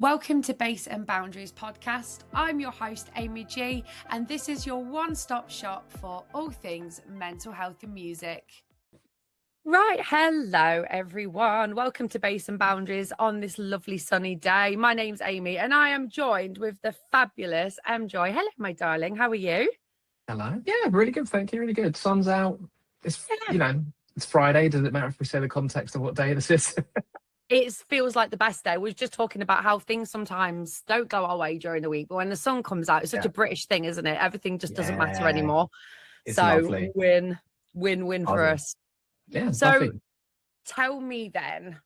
Welcome to Bass and Boundaries podcast. I'm your host, Mjoi, and this is your one-stop shop for all things mental health and music. Right, hello everyone. Welcome to Bass and Boundaries on this lovely sunny day. My name's Amy and I am joined with the fabulous Mjoi. Hello, my darling. How are you? Hello. Yeah, really good. Thank you. Really good. Sun's out. It's it's Friday. Does it matter if we say the context of what day this is? It feels like the best day. We were just talking about how things sometimes don't go our way during the week, but when the sun comes out, it's such a British thing, isn't it? Everything just doesn't matter anymore. It's so lovely. win for us. Yeah. So lovely. tell me then,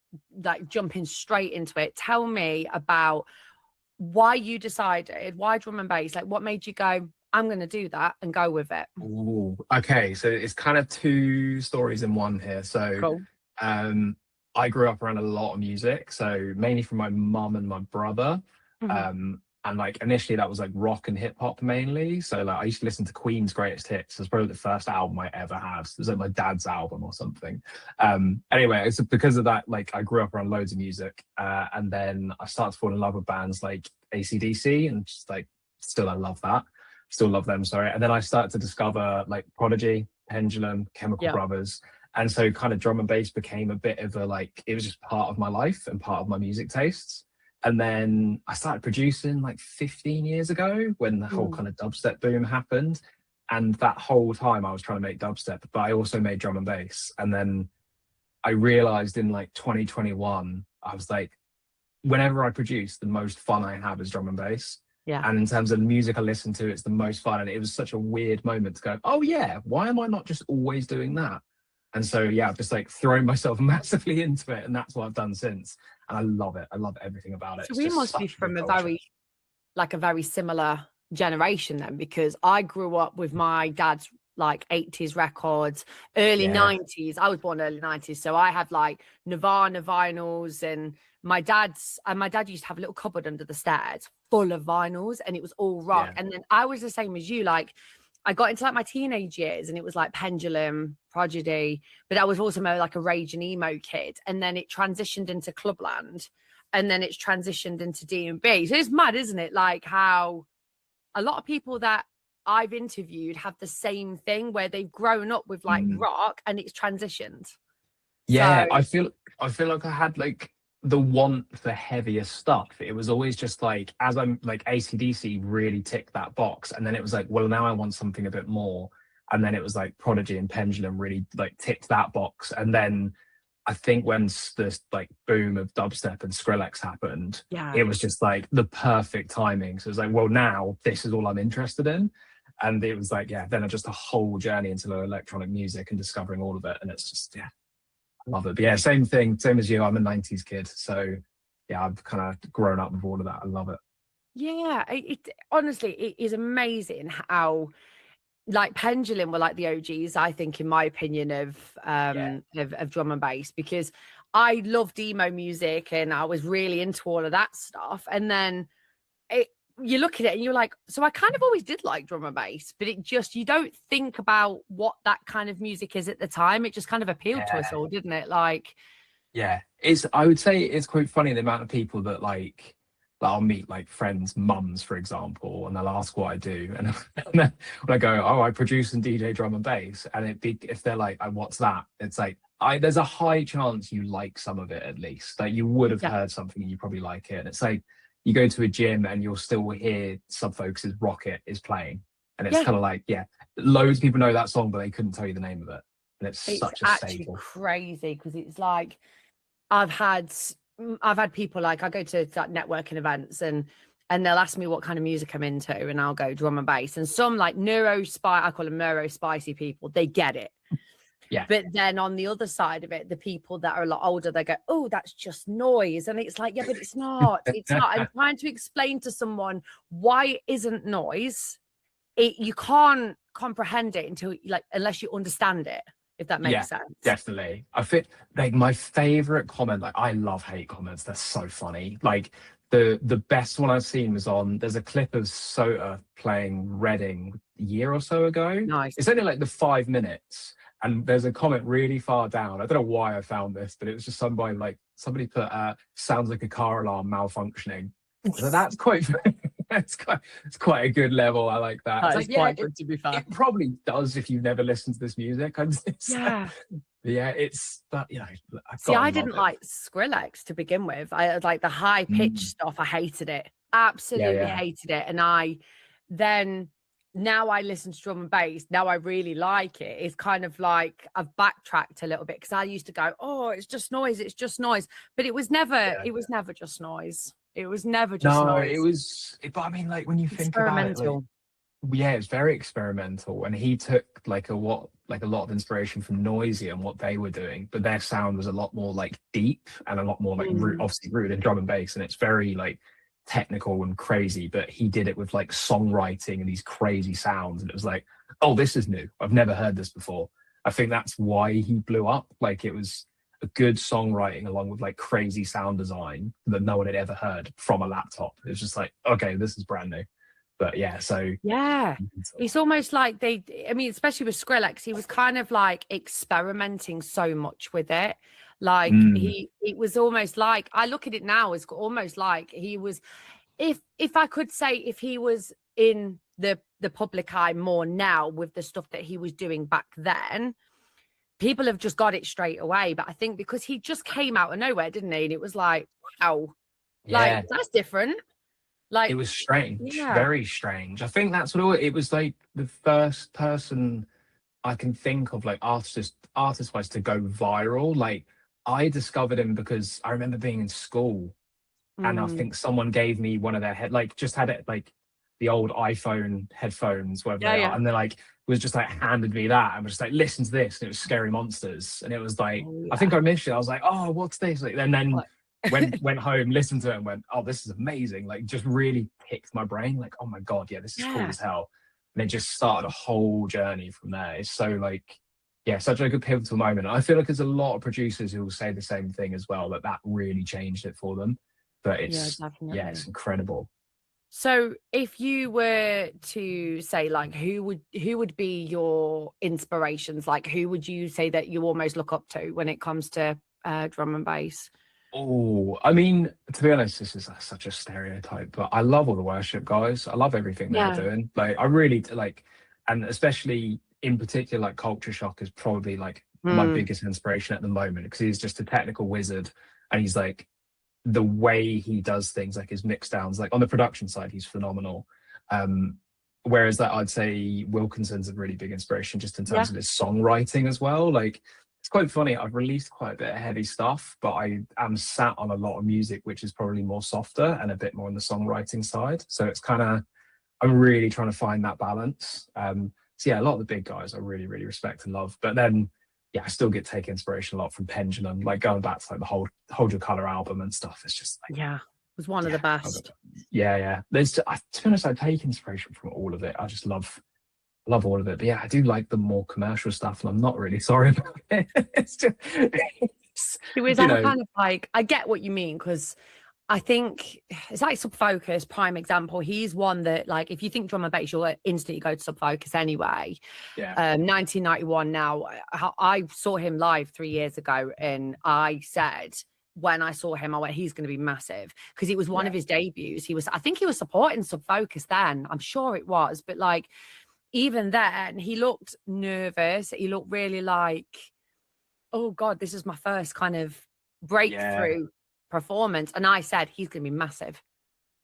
like jumping straight into it, tell me about why you decided, why drum and bass? Like what made you go, I'm going to do that and go with it? Ooh, okay. So it's kind of two stories in one here. So Cool. I grew up around a lot of music. So mainly from my mum and my brother. And like initially that was like rock and hip hop mainly. So like I used to listen to Queen's Greatest Hits. It's probably the first album I ever had. It was like my dad's album or something. Anyway, it's because of that, like I grew up around loads of music. And then I started to fall in love with bands like AC/DC and just like still I love that. Still love them, sorry. And then I started to discover like Prodigy, Pendulum, Chemical Brothers. And so kind of drum and bass became a bit of a like, it was just part of my life and part of my music tastes. And then I started producing like 15 years ago when the whole kind of dubstep boom happened. And that whole time I was trying to make dubstep, but I also made drum and bass. And then I realized in like 2021, I was like, whenever I produce, the most fun I have is drum and bass. Yeah. And in terms of the music I listen to, it's the most fun. And it was such a weird moment to go, oh yeah, why am I not just always doing that? And so, yeah, I've just like thrown myself massively into it. And that's what I've done since. And I love it. I love everything about it. So we must be from a very similar generation then, because I grew up with my dad's like 80s records, early 90s. I was born early 90s. So I had like Nirvana vinyls and my dad used to have a little cupboard under the stairs full of vinyls and it was all rock. And then I was the same as you, like I got into like my teenage years and it was like Pendulum, Prodigy, but I was also more like a rage and emo kid. And then it transitioned into Clubland and then it's transitioned into D&B. So it's mad, isn't it? Like how a lot of people that I've interviewed have the same thing where they've grown up with like rock and it's transitioned. Yeah, so, I feel like I had like the want for heavier stuff. It was always just like, as I'm like AC/DC really ticked that box. And then it was like, well, now I want something a bit more. And then it was like Prodigy and Pendulum really like ticked that box. And then I think when this like boom of dubstep and Skrillex happened, it was just like the perfect timing. So it was like, well, now this is all I'm interested in. And it was like, then just a whole journey into electronic music and discovering all of it. And it's just, I love it. But yeah, same thing, same as you. I'm a 90s kid. So yeah, I've kind of grown up with all of that. I love it. Yeah, honestly, it is amazing how like Pendulum were like the OGs, I think, in my opinion, of drum and bass, because I loved emo music and I was really into all of that stuff. And then you look at it and you're like, so I kind of always did like drum and bass, but it just, you don't think about what that kind of music is at the time. It just kind of appealed to us all, didn't it? Like, I would say it's quite funny the amount of people that like I'll meet like friends' mums, for example, and they'll ask what I do. And then when I go, oh, I produce and DJ drum and bass, and if they're like, oh, what's that? It's like, there's a high chance you like some of it at least. Like you would have heard something and you probably like it. And it's like, you go to a gym and you'll still hear Sub Focus's Rocket is playing. And it's kind of like, loads of people know that song, but they couldn't tell you the name of it. And it's such a staple. Crazy, because it's like, I've had people like, I go to like networking events and they'll ask me what kind of music I'm into and I'll go drum and bass. And some like I call them neurospicy people, they get it. Yeah. But then on the other side of it, the people that are a lot older, they go, oh, that's just noise. And it's like, yeah, but it's not. It's not. I'm trying to explain to someone why it isn't noise. You can't comprehend it unless you understand it, if that makes sense. Definitely. I think like my favorite comment, like I love hate comments. They're so funny. Like the best one I've seen was there's a clip of Sota playing Reading a year or so ago. Nice. It's only like the 5 minutes. And there's a comment really far down. I don't know why I found this, but it was just somebody put, sounds like a car alarm malfunctioning. So that's quite it's quite a good level. I like that. It's That is like, yeah, quite good, to be fair. it probably does if you've never listened to this music. Yeah. Yeah, it's but you know, I've See, got I to love didn't it. like Skrillex to begin with. I like the high pitched Mm. stuff. I hated it. Yeah, Absolutely yeah. hated it. And then now I listen to drum and bass. Now I really like it. It's kind of like I've backtracked a little bit because I used to go, oh, it's just noise. It's just noise. But it was never Yeah. just noise. It was never just No, it noise. was. But I mean, like when you think about it, like Experimental. yeah, it's very experimental, and he took like a lot of inspiration from Noisy and what they were doing, but their sound was a lot more like deep and a lot more like Mm. obviously rooted in drum and bass, and it's very like technical and crazy. But he did it with like songwriting and these crazy sounds, and it was like, oh, this is new. I've never heard this before. I think that's why he blew up. Like it was a good songwriting along with like crazy sound design that no one had ever heard from a laptop. It was just like, okay, this is brand new. But yeah, so Yeah. It's almost like I mean, especially with Skrillex, he was kind of like experimenting so much with it. Like mm, it was almost like, I look at it now as almost like he was, if I could say, if he was in the public eye more now with the stuff that he was doing back then, people have just got it straight away. But I think because he just came out of nowhere, didn't he? And it was like, wow, like yeah, that's different. it Like, was strange, yeah. very strange. I think that's what it was like the first person I can think of like artist wise to go viral. Like I discovered him because I remember being in school and I Mm. think someone gave me one of their just had it like the old iPhone headphones, whatever Yeah, they are, yeah. and they like was just like handed me that and was just like, listen to this, and it was Scary Monsters, and it was like, Oh, I yeah. think I missed it. I was like, oh, what's this? Like, and then What? went home, listened to it, and went, oh, this is amazing. Like, just really picked my brain. Like, oh my god, yeah, this is cool Yeah. as hell. And it just started a whole journey from there. It's so like, yeah, such a good pivotal moment. I feel like there's a lot of producers who will say the same thing as well, that really changed it for them. But Yeah, it's yeah, definitely. it's incredible. So if you were to say like who would be your inspirations? Like who would you say that you almost look up to when it comes to drum and bass? Oh, I mean, to be honest, this is such a stereotype, but I love all the worship guys. I love everything they're Yeah. doing. Like, I really like, and especially in particular, like Culture Shock is probably like my Mm. biggest inspiration at the moment because he's just a technical wizard, and he's like the way he does things, like his mix downs, like on the production side, he's phenomenal. Um, Whereas that I'd say Wilkinson's a really big inspiration just in terms Yeah. of his songwriting as well. Like it's quite funny. I've released quite a bit of heavy stuff, but I am sat on a lot of music which is probably more softer and a bit more on the songwriting side. So it's kind of I'm really trying to find that balance. So yeah, a lot of the big guys I really, really respect and love. But then yeah, I still get take inspiration a lot from Pendulum, like going back to like the whole Hold Your Color album and stuff. It's just like Yeah. It was one of yeah, the best. yeah, yeah. To be honest, I take inspiration from all of it. I just love all of it. But yeah, I do like the more commercial stuff, and I'm not really sorry about it. It's just, It was you all know, kind of like, I get what you mean, because I think it's like Subfocus, prime example. He's one that, like, if you think drum and bass, you'll instantly go to Subfocus anyway. yeah, 1991 now. I saw him live 3 years ago, and I said, when I saw him, I went, he's going to be massive, because it was one yeah, of his debuts. I think he was supporting Subfocus then. I'm sure it was. But like, even then, he looked nervous. He looked really like, oh God, this is my first kind of yeah. breakthrough performance. And I said, he's going to be massive.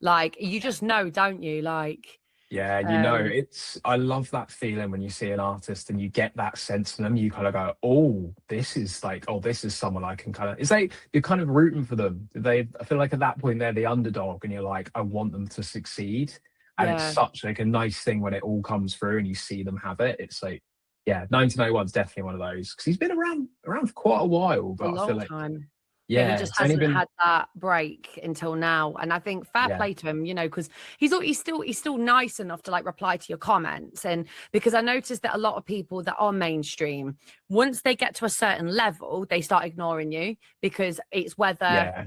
Like, you just know, don't you? Like, Yeah, you know, um, I love that feeling when you see an artist and you get that sense from them. You kind of go, oh, this is like, oh, this is someone I can kind of, it's like you're kind of rooting for them. I feel like at that point they're the underdog and you're like, I want them to succeed. And it's yeah. such like a nice thing when it all comes through and you see them have it. It's like, yeah, 1991 is definitely one of those because he's been around for quite a while, A but I feel long like, time. But he yeah, just it's only hasn't been, had that break until now. And I think fair yeah, play to him, because he's still nice enough to like reply to your comments. And because I noticed that a lot of people that are mainstream, once they get to a certain level, they start ignoring you, because it's whether, yeah,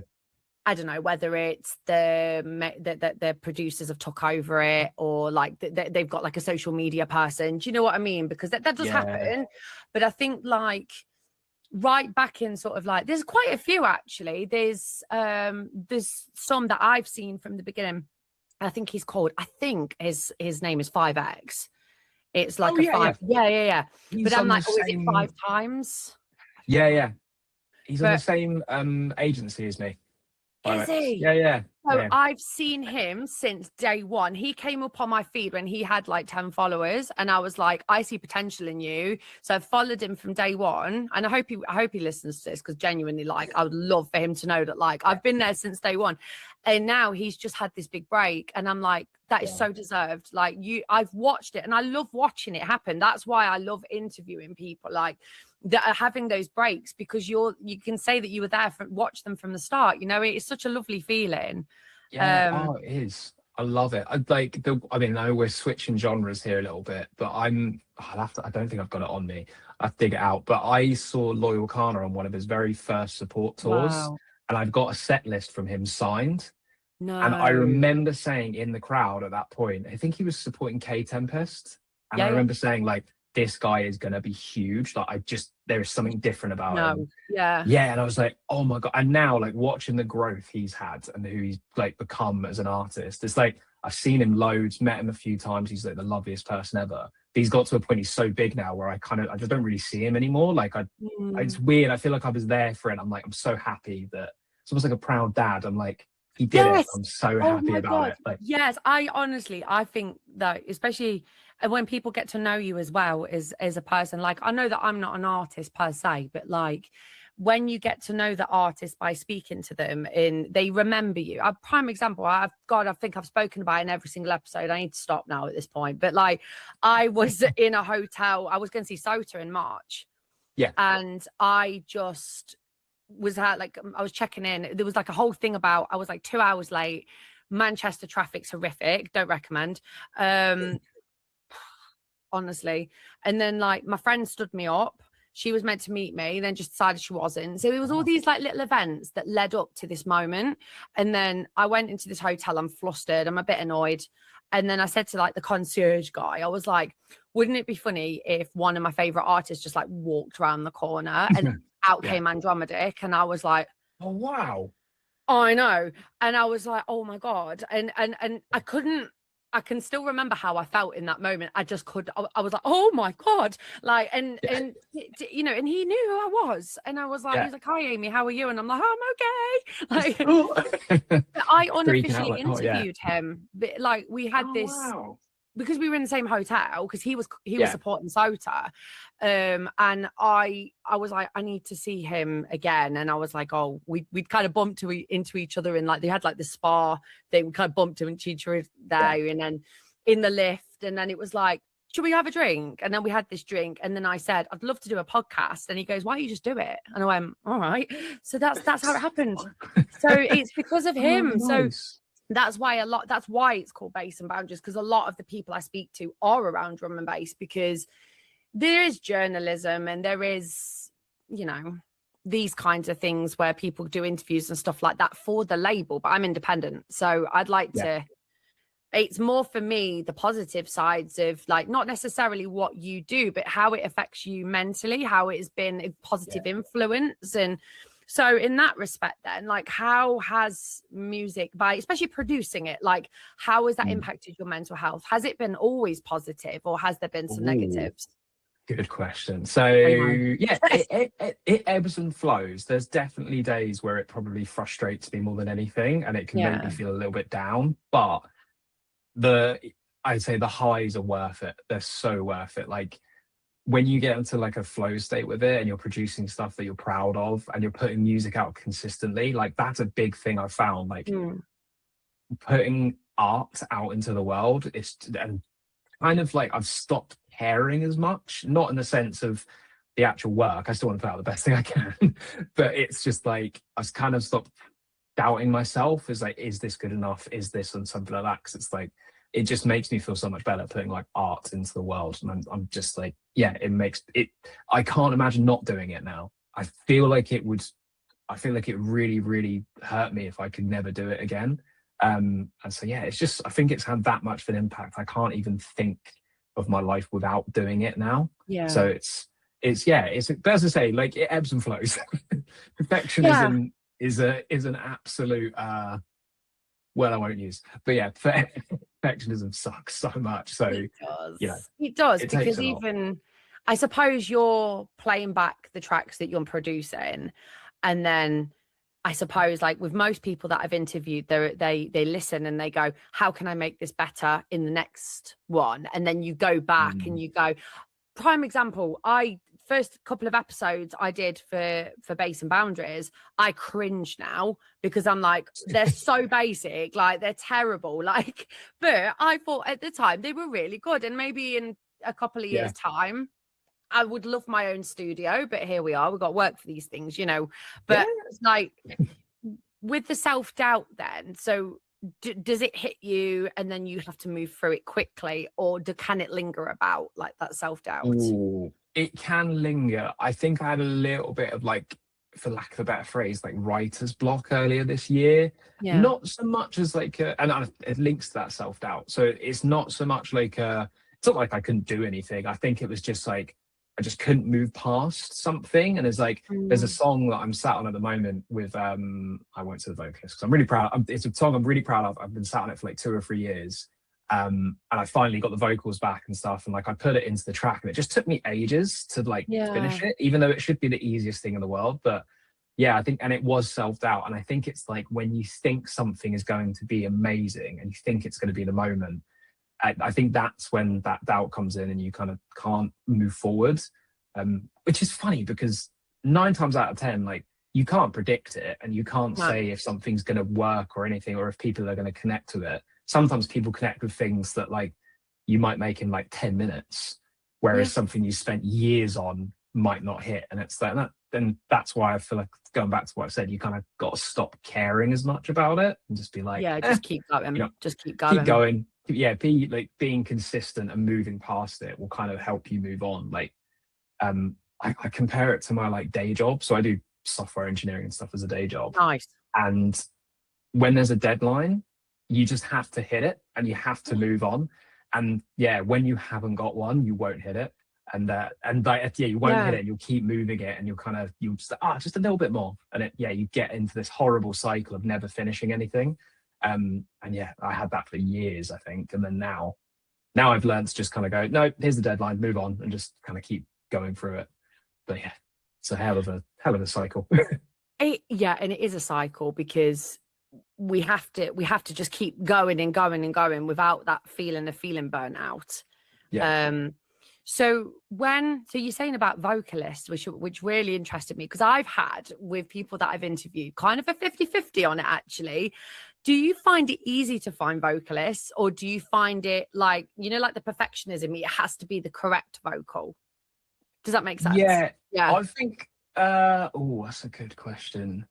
I don't know, whether it's the producers have took over it, or like they've got like a social media person. Do you know what I mean? Because that does yeah, happen. But I think like, right back in sort of like, there's quite a few actually. There's some that I've seen from the beginning. I think his name is 5X. It's like Oh a yeah, yeah. five. Yeah. He's But I'm on the like, oh, is it same. 5 times? Yeah. He's on the But same agency as me. is he? Yeah. So I've seen him since day one. He came up on my feed when he had like 10 followers, and I was like, I see potential in you. So I've followed him from day one, and I hope he listens to this, because genuinely, like, I would love for him to know that, like, I've been there since day one, and now he's just had this big break, and I'm like, that is so deserved. Like, I've watched it, and I love watching it happen. That's why I love interviewing people like that are having those breaks, because you can say that you were there watch them from the start. You know, it's such a lovely feeling. Yeah, it is. I love it. I know we're switching genres here a little bit, but I don't think I've got it on me. I have to dig it out. But I saw Loyal Kana on one of his very first support tours, Wow. and I've got a set list from him signed. No. And I remember saying in the crowd at that point, I think he was supporting K Tempest, and I remember saying, like, this guy is going to be huge. Like, there is something different about him. Yeah. And I was like, oh my God. And now, like, watching the growth he's had and who he's like become as an artist, it's like, I've seen him loads, met him a few times. He's like the loveliest person ever. But he's got to a point, he's so big now where I just don't really see him anymore. Like, it's weird. I feel like I was there for it. I'm like, I'm so happy that it's almost like a proud dad. I'm like, he did it. I'm so happy about it. Like, yes, I think that, especially when people get to know you as well as a person, like, I know that I'm not an artist per se, but like, when you get to know the artist by speaking to them and they remember you. A prime example, I think I've spoken about it in every single episode. I need to stop now at this point. But like, I was in a hotel. I was going to see Sota in March. Yeah. And I just was I was checking in. There was like a whole thing about, I was like 2 hours late. Manchester traffic's horrific. Don't recommend. Honestly. And then like my friend stood me up. She was meant to meet me, then just decided she wasn't. So it was all these like little events that led up to this moment. And then I went into this hotel. I'm flustered. I'm a bit annoyed. And then I said to like the concierge guy, I was like, wouldn't it be funny if one of my favorite artists just like walked around the corner and out came Andromedic? And I was like, oh, wow. I know. And I was like, oh my God. And I can still remember how I felt in that moment. I was like, oh my God. Like, and you know, and he knew who I was. And I was like, he's like, hi Amy, how are you? And I'm like, oh, I'm okay. Like, I unofficially interviewed him. But like, we had this, because we were in the same hotel, because he was supporting Sota. And I was like, I need to see him again. And I was like, oh, we'd kind of bumped into each other, and like they had like the spa thing. We kind of bumped into each other there, and then in the lift, and then it was like, should we have a drink? And then we had this drink, and then I said, I'd love to do a podcast. And he goes, why don't you just do it? And I went, all right. So that's how it happened. So it's because of him. Nice. So that's why it's called Bass and Boundaries, because a lot of the people I speak to are around drum and bass, because there is journalism and there is, you know, these kinds of things where people do interviews and stuff like that for the label, but I'm independent. So I'd like to, it's more for me, the positive sides of like, not necessarily what you do, but how it affects you mentally, how it has been a positive influence. And so in that respect, then, like, how has music, by especially producing it, like, how has that impacted your mental health? Has it been always positive, or has there been some negatives? Good question. So it ebbs and flows. There's definitely days where it probably frustrates me more than anything, and it can make me feel a little bit down. But I'd say the highs are worth it. They're so worth it. Like, when you get into like a flow state with it and you're producing stuff that you're proud of and you're putting music out consistently, like, that's a big thing I've found. Like, putting art out into the world, and kind of like, I've stopped caring as much, not in the sense of the actual work. I still want to put out the best thing I can, but it's just like, I've kind of stopped doubting myself. Is like, is this good enough? Is this and something like that? Because it's like, it just makes me feel so much better putting like art into the world. And I'm just like, it makes it, I can't imagine not doing it now. I feel like it really, really hurt me if I could never do it again. And so, it's just, I think it's had that much of an impact. I can't even think of my life without doing it now. So it's as I say, like it ebbs and flows. Perfectionism is an absolute well, I won't use, but yeah, perfectionism sucks so much. So It does. you know, It does, it takes because a lot. even I suppose you're playing back the tracks that you're producing, and then I suppose, like with most people that I've interviewed, they listen and they go, how can I make this better in the next one? And then you go back and you go, prime example, I first couple of episodes I did for Base and Boundaries, I cringe now because I'm like, they're so basic, like they're terrible, like, but I thought at the time they were really good, and maybe in a couple of years time I would love my own studio, but here we are, we've got work for these things, you know. But it's like with the self-doubt then, so does it hit you and then you have to move through it quickly, or can it linger about, like that self-doubt? Ooh, it can linger. I think I had a little bit of, like, for lack of a better phrase, like writer's block earlier this year. Yeah. Not so much as like, it links to that self-doubt. So it's not so much like, it's not like I couldn't do anything. I think it was just like, I just couldn't move past something. And it's like, there's a song that I'm sat on at the moment with, I won't say the vocalist because I'm really proud. It's a song I'm really proud of. I've been sat on it for like 2 or 3 years. And I finally got the vocals back and stuff, and like I put it into the track, and it just took me ages to like finish it, even though it should be the easiest thing in the world. But yeah, I think, and it was self-doubt, and I think it's like when you think something is going to be amazing and you think it's going to be the moment, I think that's when that doubt comes in and you kind of can't move forward, which is funny because 9 times out of 10, like you can't predict it, and you can't say if something's going to work or anything, or if people are going to connect with it. Sometimes people connect with things that like you might make in like 10 minutes, whereas something you spent years on might not hit. And it's that, then that's why I feel like, going back to what I said, you kind of got to stop caring as much about it and just be like, just keep going, you know, just keep going. Keep going. Yeah, being consistent and moving past it will kind of help you move on. Like, I compare it to my like day job. So I do software engineering and stuff as a day job. Nice. And when there's a deadline, you just have to hit it and you have to move on. And yeah, when you haven't got one, you won't hit it. And like, you won't hit it, and you'll keep moving it, and you'll just a little bit more. And you get into this horrible cycle of never finishing anything. And yeah, I had that for years, I think. And then now I've learned to just kind of go, no, here's the deadline, move on, and just kind of keep going through it. But yeah, it's a hell of a cycle. And it is a cycle, because we have to just keep going and going and going without that feeling burnt out. So you're saying about vocalists, which really interested me, because I've had with people that I've interviewed kind of a 50-50 on it, actually. Do you find it easy to find vocalists, or do you find it like, like the perfectionism, it has to be the correct vocal? Does that make sense? Yeah. I think, that's a good question.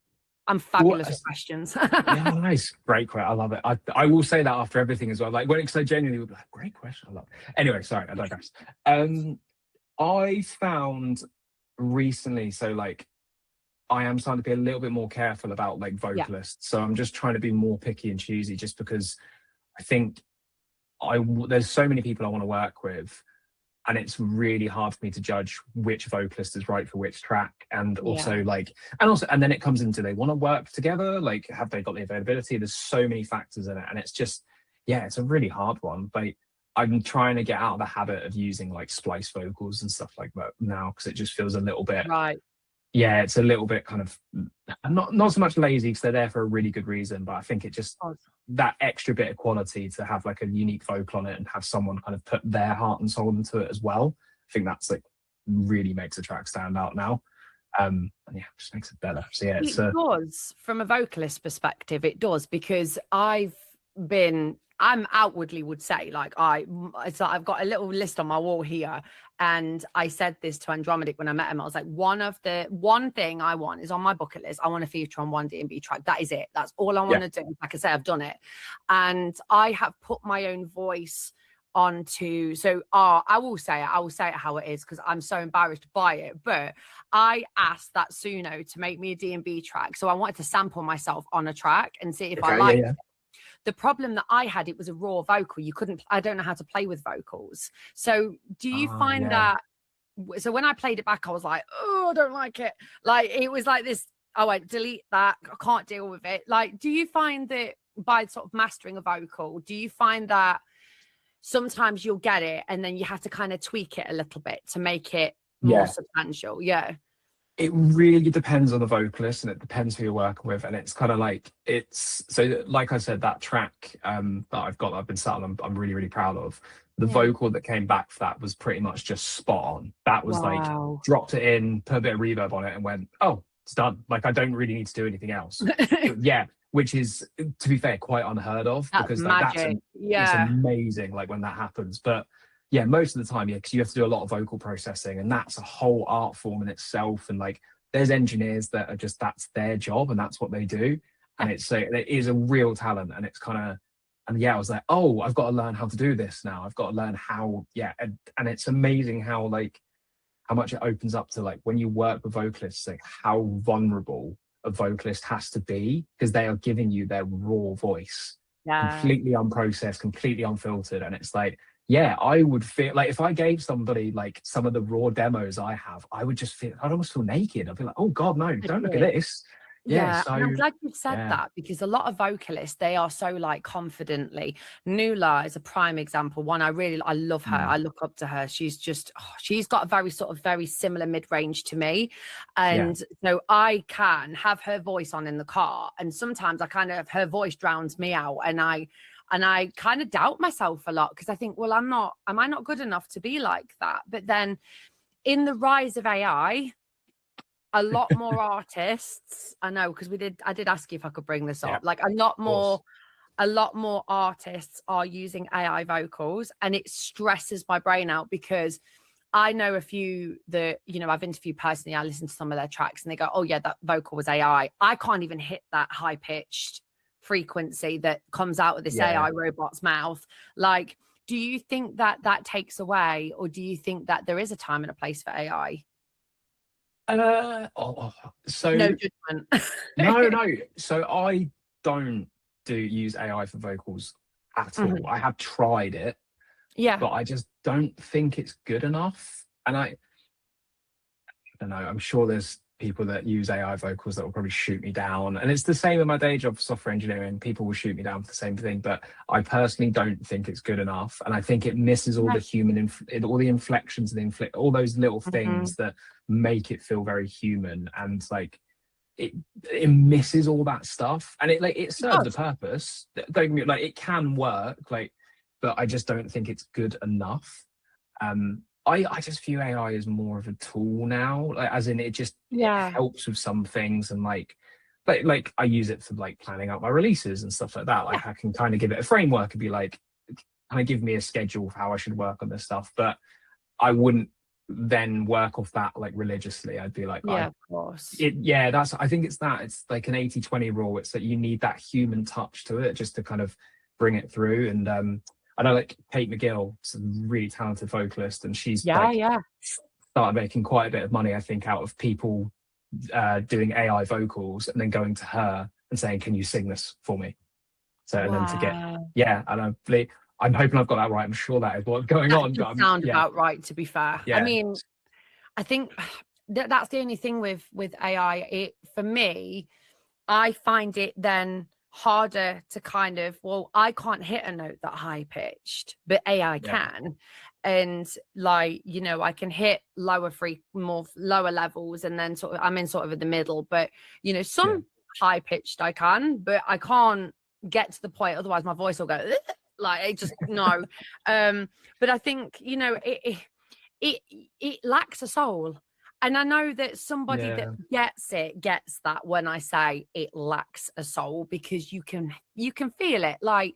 I'm fabulous at questions. Yeah, nice. Great question. I love it. I will say that after everything as well. Like, when it's so genuinely would be like, great question. I love it. Anyway, sorry, I digress. I found recently, so like, I am starting to be a little bit more careful about like vocalists. So I'm just trying to be more picky and choosy, just because I think there's so many people I want to work with, and it's really hard for me to judge which vocalist is right for which track. And also and then it comes into, they want to work together, like, have they got the availability? There's so many factors in it, and it's just, it's a really hard one. But I'm trying to get out of the habit of using like splice vocals and stuff like that now, because it just feels a little bit it's a little bit kind of not so much lazy, because they're there for a really good reason, but I think it just that extra bit of quality to have like a unique vocal on it and have someone kind of put their heart and soul into it as well. I think that's like really makes a track stand out now. And just makes it better. So yeah, it does, from a vocalist perspective, it does, because I'm outwardly would say, like, I've got a little list on my wall here, and I said this to Andromedic when I met him. I was like, one thing I want is on my bucket list. I want to feature on one D&B track. That is it. That's all I want to do. Like I say, I've done it, and I have put my own voice onto. So I will say it how it is, because I'm so embarrassed by it. But I asked that Suno to make me a D&B track, so I wanted to sample myself on a track and see if I liked it. The problem that I had, it was a raw vocal. I don't know how to play with vocals. So do you find that so when I played it back, I was like, oh, I don't like it. Like, it was like this, I went, delete that. I can't deal with it. Like, do you find that by sort of mastering a vocal, do you find that sometimes you'll get it and then you have to kind of tweak it a little bit to make it more substantial? Yeah. It really depends on the vocalist, and it depends who you're working with. And it's kind of like, it's so, like I said, that track that I've been sat on, I'm really, really proud of. The vocal that came back for that was pretty much just spot on. That was like, dropped it in, put a bit of reverb on it, and went, oh, it's done. Like, I don't really need to do anything else. Yeah, which is, to be fair, quite unheard of. That's because magic. It's amazing, like, when that happens. But yeah, most of the time, because you have to do a lot of vocal processing, and that's a whole art form in itself. And like, there's engineers that are just, that's their job and that's what they do. And it is a real talent. And it's kind of, and I was like, oh, I've got to learn how to do this now. I've got to learn how, and it's amazing how, like, how much it opens up to, like, when you work with vocalists, like, how vulnerable a vocalist has to be, because they are giving you their raw voice, completely unprocessed, completely unfiltered. And it's like, I would feel like, if I gave somebody like some of the raw demos I have, I would just feel, I'd almost feel naked. I'd be like, oh God, no, don't look at this. Yeah, so and I'm glad you said that, because a lot of vocalists, they are so like confidently. Nula is a prime example. One I love her. I look up to her. She's just, she's got a very similar mid-range to me. And so I can have her voice on in the car, and sometimes her voice drowns me out, and I kind of doubt myself a lot, because I think, well, am I not good enough to be like that? But then in the rise of AI, a lot more artists, I know, because I did ask you if I could bring this up, like a lot more artists are using AI vocals, and it stresses my brain out, because I know a few that, I've interviewed personally, I listen to some of their tracks and they go, oh yeah, that vocal was AI. I can't even hit that high pitched frequency that comes out of this AI robot's mouth. Like, do you think that takes away, or do you think that there is a time and a place for AI? So no judgment. no. So I don't use AI for vocals at all. I have tried it, but I just don't think it's good enough. And I don't know. I'm sure there's people that use AI vocals that will probably shoot me down. And it's the same in my day job, software engineering. People will shoot me down for the same thing, but I personally don't think it's good enough. And I think it misses all the human, all the inflections and all those little things that make it feel very human. And like, it misses all that stuff. And it serves a purpose. Don't get me, like, it can work, like, but I just don't think it's good enough. I just view AI as more of a tool now, like, as in it helps with some things, and like I use it for like planning out my releases and stuff like that. Like, I can kind of give it a framework and be like, kind of give me a schedule for how I should work on this stuff, but I wouldn't then work off that like religiously. I'd be like, of course. I think it's like an 80-20 rule. It's that you need that human touch to it just to kind of bring it through. And I know, like, Kate McGill, is a really talented vocalist, and she's started making quite a bit of money, I think, out of people doing AI vocals and then going to her and saying, can you sing this for me? So, and then to get, and I'm hoping I've got that right. I'm sure that is what's going on. That sound about right, to be fair. I mean, I think that's the only thing with AI. For me, I find it then harder to kind of, well, I can't hit a note that high pitched, but AI can. And like, I can hit lower levels, and then sort of I'm in sort of in the middle, but some high pitched I can, but I can't get to the point, otherwise my voice will go like, it just no. But I think it lacks a soul. And I know that somebody that gets that when I say it lacks a soul, because you can feel it. Like,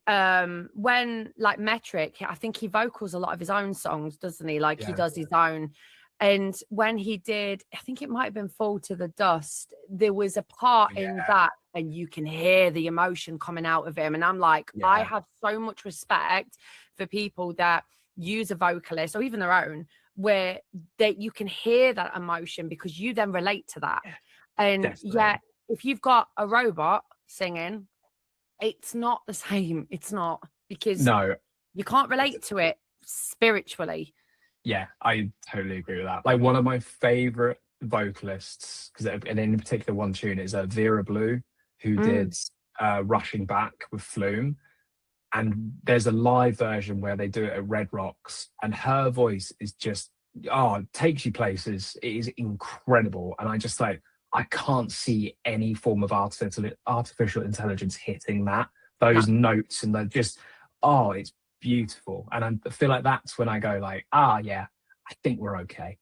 when, like, Metric, I think he vocals a lot of his own songs, doesn't he? Like, he does his own. And when he did, I think it might have been Fall to the Dust, there was a part in that, and you can hear the emotion coming out of him. And I'm like, I have so much respect for people that use a vocalist, or even their own, where you can hear that emotion, because you then relate to that. And if you've got a robot singing, it's not the same. It's not, because you can't relate to it spiritually. Yeah, I totally agree with that. Like one of my favorite vocalists, because and in particular one tune is Vera Blue, who Mm. did Rushing Back with Flume. And there's a live version where they do it at Red Rocks, and her voice is just, oh, it takes you places. It is incredible. And I just like, I can't see any form of artificial intelligence hitting No. those notes, and they're just, oh, it's beautiful. And I feel like that's when I go like, ah, yeah, I think we're okay.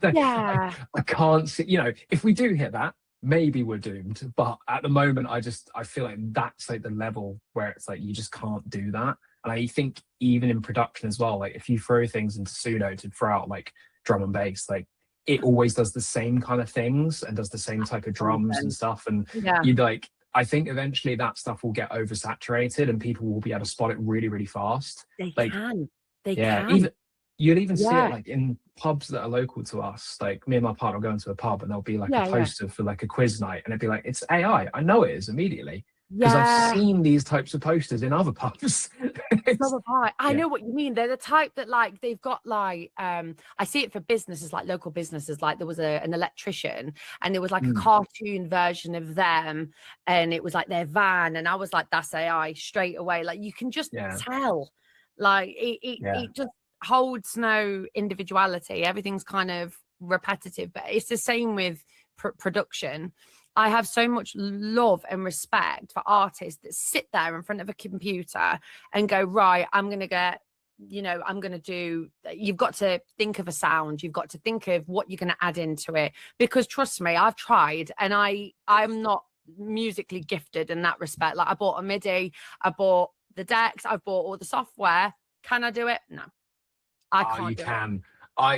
Yeah. I can't see, if we do hit that, maybe we're doomed. But at the moment, I feel like that's like the level where it's like you just can't do that. And I think even in production as well, like if you throw things into Suno to throw out like drum and bass, like it always does the same kind of things and does the same type of drums and stuff. And Yeah. you'd like, I think eventually that stuff will get oversaturated and people will be able to spot it really, really fast. They Like, can. They yeah, can. even you'll even see it Yeah. like in pubs that are local to us. Like me and my partner will go into a pub and there'll be like a Yeah. poster for like a quiz night, and it'd be like, it's AI. I know it is immediately because I've Yeah. seen these types of posters in other pubs. So have I. I Yeah. know what you mean. They're the type that like they've got like I see it for businesses, like local businesses. Like there was an electrician and there was like a Mm, cartoon version of them, and it was like their van, and I was like, that's AI straight away. Like you can just yeah, tell. Like yeah, it just holds no individuality. Everything's kind of repetitive, but it's the same with production. I have so much love and respect for artists that sit there in front of a computer and go, right, I'm going to get, I'm going to do, you've got to think of a sound. You've got to think of what you're going to add into it. Because trust me, I've tried and I'm not musically gifted in that respect. Like I bought a MIDI, I bought the decks, I've bought all the software. Can I do it? No, I can't you do it. can.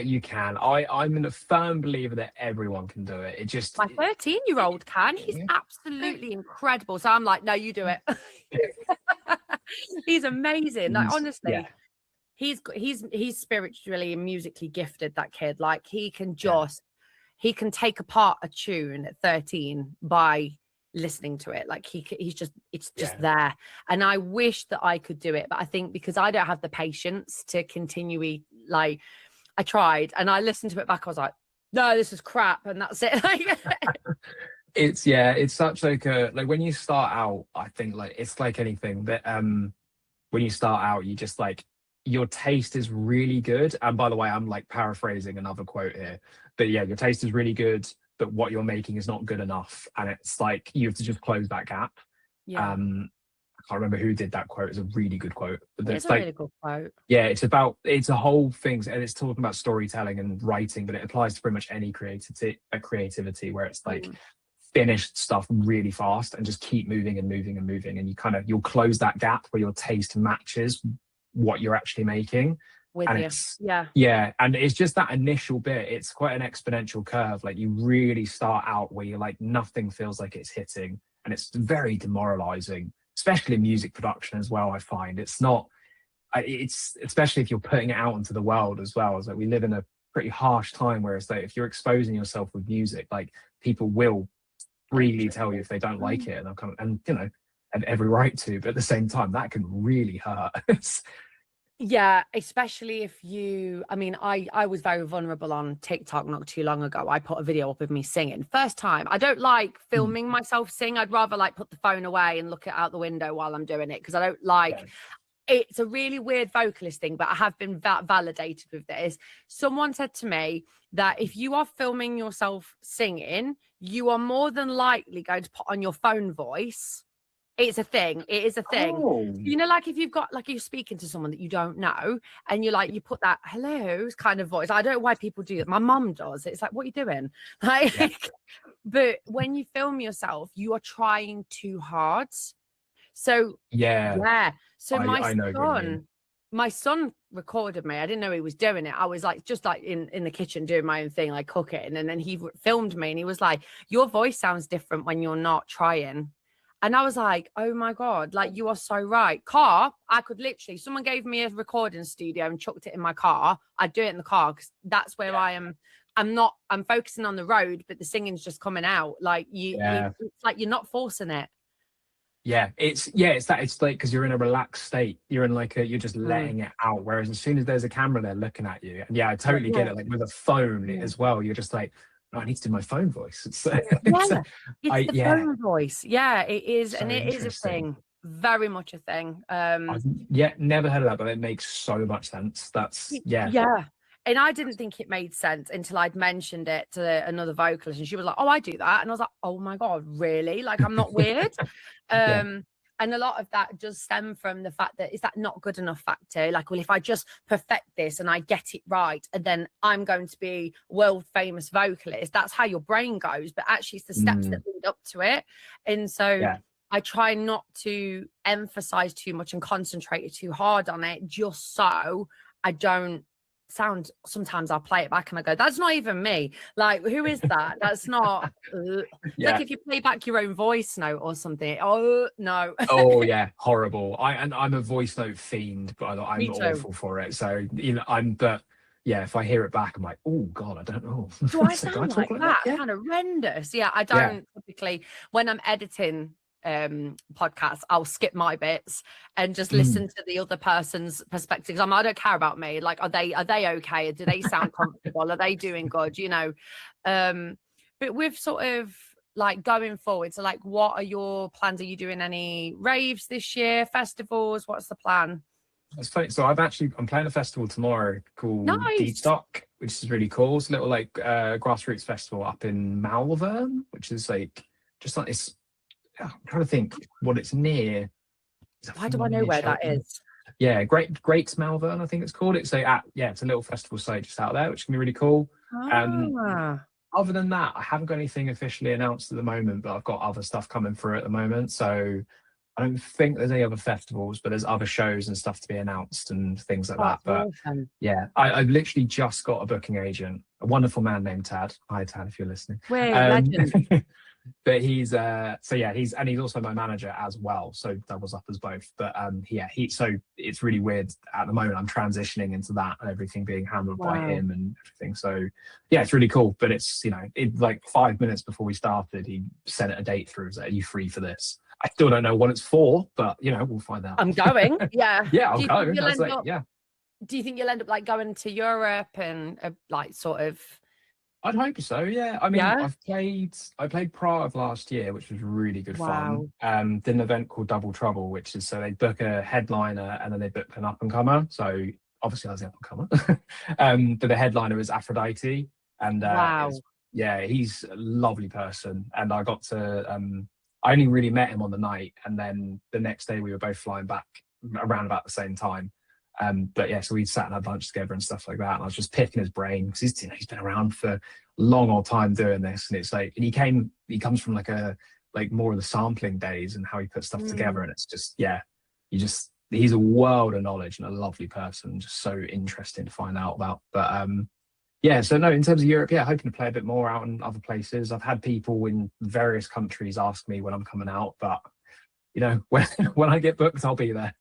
You can. I'm a firm believer that everyone can do it. It just, My 13-year-old can. He's absolutely incredible. So I'm like, no, you do it. He's amazing. Like yeah, honestly, he's spiritually and musically gifted, that kid. Like he can yeah, take apart a tune at 13 by listening to it. Like he's just, it's just yeah. there. And I wish that I could do it, but I think because I don't have the patience to continually, like I tried and I listened to it back, I was like, no, this is crap, and that's it. Like It's such like a, like when you start out, I think like it's like anything that when you start out, you just like, your taste is really good. And by the way, I'm like paraphrasing another quote here, but yeah, your taste is really good, but what you're making is not good enough. And it's like you have to just close that gap. yeah, I can't remember who did that quote. It's a really good quote. But it's it's a like, really good quote. yeah, it's a whole thing, and it's talking about storytelling and writing, but it applies to pretty much any creativity where it's like finished stuff really fast and just keep moving and moving and moving, and you'll close that gap where your taste matches what you're actually making. With And you. it's, Yeah. yeah, and it's just that initial bit, it's quite an exponential curve. Like you really start out where you're like, nothing feels like it's hitting, and it's very demoralizing, especially in music production as well. I find it's especially if you're putting it out into the world as well. It's like we live in a pretty harsh time where it's like if you're exposing yourself with music, like people will really tell you if they don't like it, and have every right to, but at the same time that can really hurt. Yeah, especially if I was very vulnerable on TikTok not too long ago. I put a video up of me singing. First time. I don't like filming myself sing. I'd rather like put the phone away and look it out the window while I'm doing it, because I don't like it's a really weird vocalist thing, but I have been validated with this. Someone said to me that if you are filming yourself singing, you are more than likely going to put on your phone voice. It's a thing. It is a thing. Oh, Like if you've got, like you're speaking to someone that you don't know and you're like, you put that hello kind of voice. I don't know why people do it. My mum does. It's like, what are you doing? Like, yeah. but when you film yourself, you are trying too hard. So Yeah, So I know what you mean. my son recorded me. I didn't know he was doing it. I was like, just like in the kitchen doing my own thing, like cooking. And then he filmed me and he was like, your voice sounds different when you're not trying. And I was like, oh my God, like you are so right. Car, I could literally, someone gave me a recording studio and chucked it in my car. I'd do it in the car because that's where I am. I'm focusing on the road, but the singing's just coming out. Like it's like you're not forcing it. it's that, it's like, because you're in a relaxed state, you're in like you're just letting it out, whereas as soon as there's a camera there looking at you, and I totally get it, like with a phone as well, you're just like, no, I need to do my phone voice. It's The phone voice. Yeah, it is. So and it is a thing, very much a thing. I've never heard of that, but it makes so much sense. That's And I didn't think it made sense until I'd mentioned it to another vocalist, and she was like, "Oh, I do that," and I was like, "Oh my god, really? Like, I'm not weird." And a lot of that does stem from the fact that, is that not good enough factor? Like, well, if I just perfect this and I get it right, and then I'm going to be world famous vocalist. That's how your brain goes, but actually it's the steps that lead up to it. And so I try not to emphasize too much and concentrate too hard on it, just so I don't sound, sometimes I'll play it back and I go, that's not even me. Like, who is that? That's not like if you play back your own voice note or something. Oh no. Oh yeah, horrible. I'm a voice note fiend, but I'm awful for it. So but if I hear it back, I'm like, oh god, I don't know. Do I sound like that? Kind of horrendous. I don't typically, when I'm editing podcasts, I'll skip my bits and just listen to the other person's perspectives. I don't care about me. Like, are they okay? Do they sound comfortable? Are they doing good? But with sort of like going forward, so like, what are your plans? Are you doing any raves this year, festivals? What's the plan? That's funny. So I'm playing a festival tomorrow called Stock, which is really cool. It's a little like grassroots festival up in Malvern, which is like just like this. I'm trying to think what it's near. Why do I know where that is? Yeah, Great Malvern, I think it's called. It's it's a little festival site just out there, which can be really cool. Other than that, I haven't got anything officially announced at the moment, but I've got other stuff coming through at the moment. So I don't think there's any other festivals, but there's other shows and stuff to be announced and things like that. But awesome. I've literally just got a booking agent, a wonderful man named Tad. Hi Tad, if you're listening. Legend. But he's he's also my manager as well, so doubles up as both. But so it's really weird at the moment. I'm transitioning into that and everything being handled by him and everything. So it's really cool. But it's like 5 minutes before we started, he sent a date through. He's like, "Are you free for this?" I still don't know what it's for, but we'll find out. I'm going. I'll go. Do you think you'll end up like going to Europe and like sort of? I'd hope so. Yeah. I mean, I played Prague last year, which was really good fun. Did an event called Double Trouble, which is so they book a headliner and then they book an up and comer. So obviously I was the up and comer, but the headliner is Aphrodite, and he's a lovely person. And I got to I only really met him on the night, and then the next day we were both flying back around about the same time. So we sat and had lunch together and stuff like that. And I was just picking his brain because he's been around for a long old time doing this. And it's like, and he comes from like more of the sampling days and how he puts stuff together. And it's just, he's a world of knowledge and a lovely person, just so interesting to find out about. But so no, in terms of Europe, hoping to play a bit more out in other places. I've had people in various countries ask me when I'm coming out, but when I get booked, I'll be there.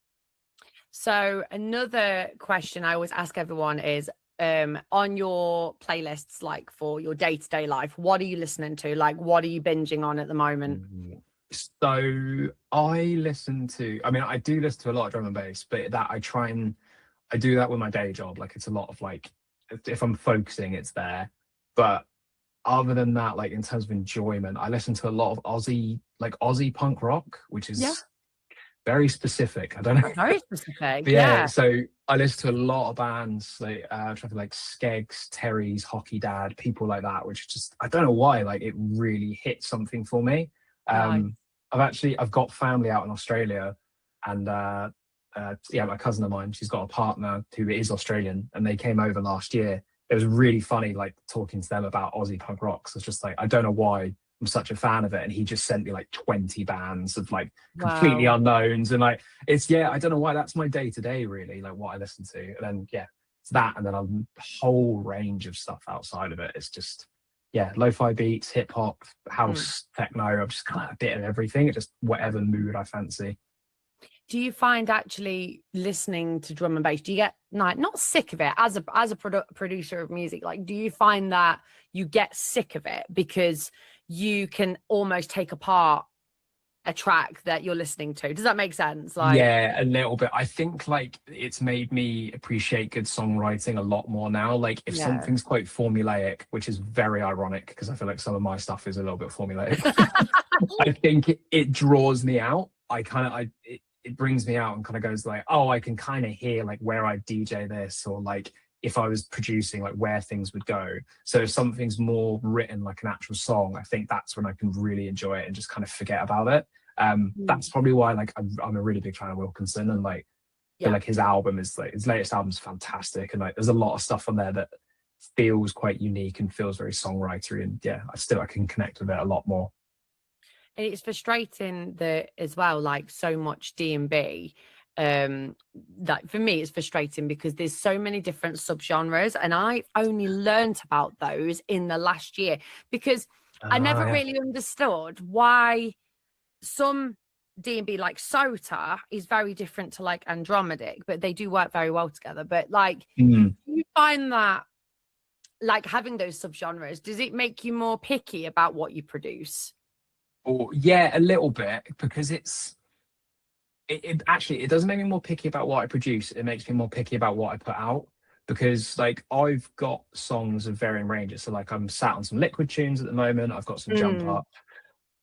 So another question I always ask everyone is, on your playlists, like for your day-to-day life, what are you listening to? Like, what are you binging on at the moment? So I do listen to a lot of drum and bass, but I do that with my day job. Like, it's a lot of like, if I'm focusing, it's there. But other than that, like in terms of enjoyment, I listen to a lot of Aussie punk rock, which is very specific. I don't know. Very specific. But so I listen to a lot of bands like Skeggs, Terry's, Hockey Dad, people like that, which just, I don't know why, like it really hit something for me. I've got family out in Australia, and my cousin of mine, she's got a partner who is Australian, and they came over last year. It was really funny, like talking to them about Aussie punk rock. So it's just like, I don't know why I'm such a fan of it, and he just sent me like 20 bands of like completely unknowns, and like it's I don't know why, that's my day to day really, like what I listen to. And then it's that, and then a whole range of stuff outside of it. It's just lo-fi beats, hip hop, house, techno. I'm just kind of a bit of everything. It's just whatever mood I fancy. Do you find actually listening to drum and bass, do you get not sick of it as a producer of music? Like, do you find that you get sick of it because you can almost take apart a track that you're listening to. Does that make sense? Like, Yeah, a little bit. I think like it's made me appreciate good songwriting a lot more now. Like if yeah. something's quite formulaic, which is very ironic because I feel like some of my stuff is a little bit formulaic. I think it draws me out. It brings me out and kind of goes like, oh, I can kind of hear like where I DJ this, or like if I was producing, like where things would go. So if something's more written like an actual song, I think that's when I can really enjoy it and just kind of forget about it. That's probably why like I'm a really big fan of Wilkinson, and like feel like his album is like his latest album's fantastic, and like there's a lot of stuff on there that feels quite unique and feels very songwritery, and yeah, I can connect with it a lot more. And it's frustrating that as well, like so much D&B, that for me it's frustrating because there's so many different subgenres, and I only learned about those in the last year because I never really understood why some D&B like Sota is very different to like Andromedic, but they do work very well together. But like, do you find that like having those subgenres, does it make you more picky about what you produce? Or yeah, a little bit, because it actually it doesn't make me more picky about what I produce. It makes me more picky about what I put out, because like I've got songs of varying ranges. So like I'm sat on some Liquid tunes at the moment. I've got some Jump Up,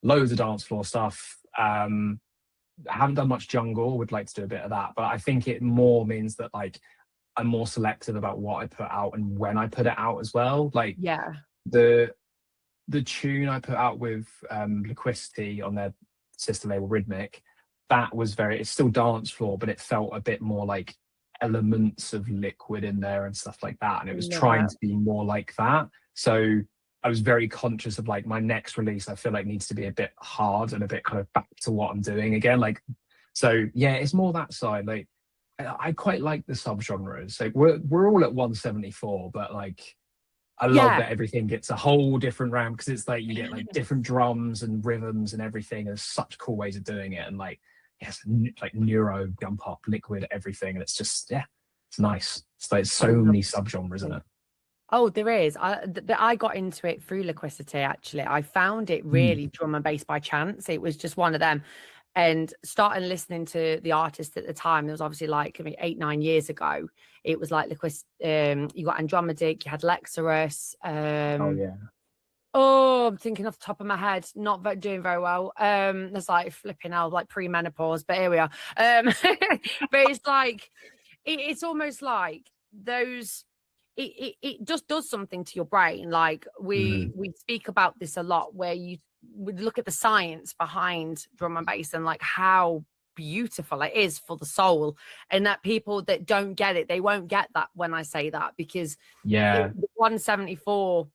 loads of dance floor stuff. I haven't done much jungle. Would like to do a bit of that, but I think it more means that like I'm more selective about what I put out and when I put it out as well. Like the tune I put out with Liquidity on their sister label Rhythmic, that was it's still dance floor, but it felt a bit more like elements of Liquid in there and stuff like that, and it was trying to be more like that. So I was very conscious of like my next release, I feel like needs to be a bit hard and a bit kind of back to what I'm doing again. Like, so yeah, it's more that side. Like I quite like the subgenres. Like we're all at 174, but like I love that everything gets a whole different round, because it's like you get like different drums and rhythms and everything. There's such cool ways of doing it, and like yes, like neuro, Jump Up, Liquid, everything, and it's just it's nice. It's like so many subgenres in it. Oh, there is. I got into it through Liquidity, actually. I found it really drum and bass by chance. It was just one of them. And starting listening to the artist at the time, it was obviously like 8-9 years ago. It was like Liquid, you got Andromedic, you had Lexarus. Oh, I'm thinking off the top of my head, not doing very well. There's like flipping out, like pre-menopause, but here we are. But it's like, it's almost like those, it just does something to your brain. Like we speak about this a lot, where you would look at the science behind drum and bass and like how beautiful it is for the soul, and that people that don't get it, they won't get that when I say that, because 174,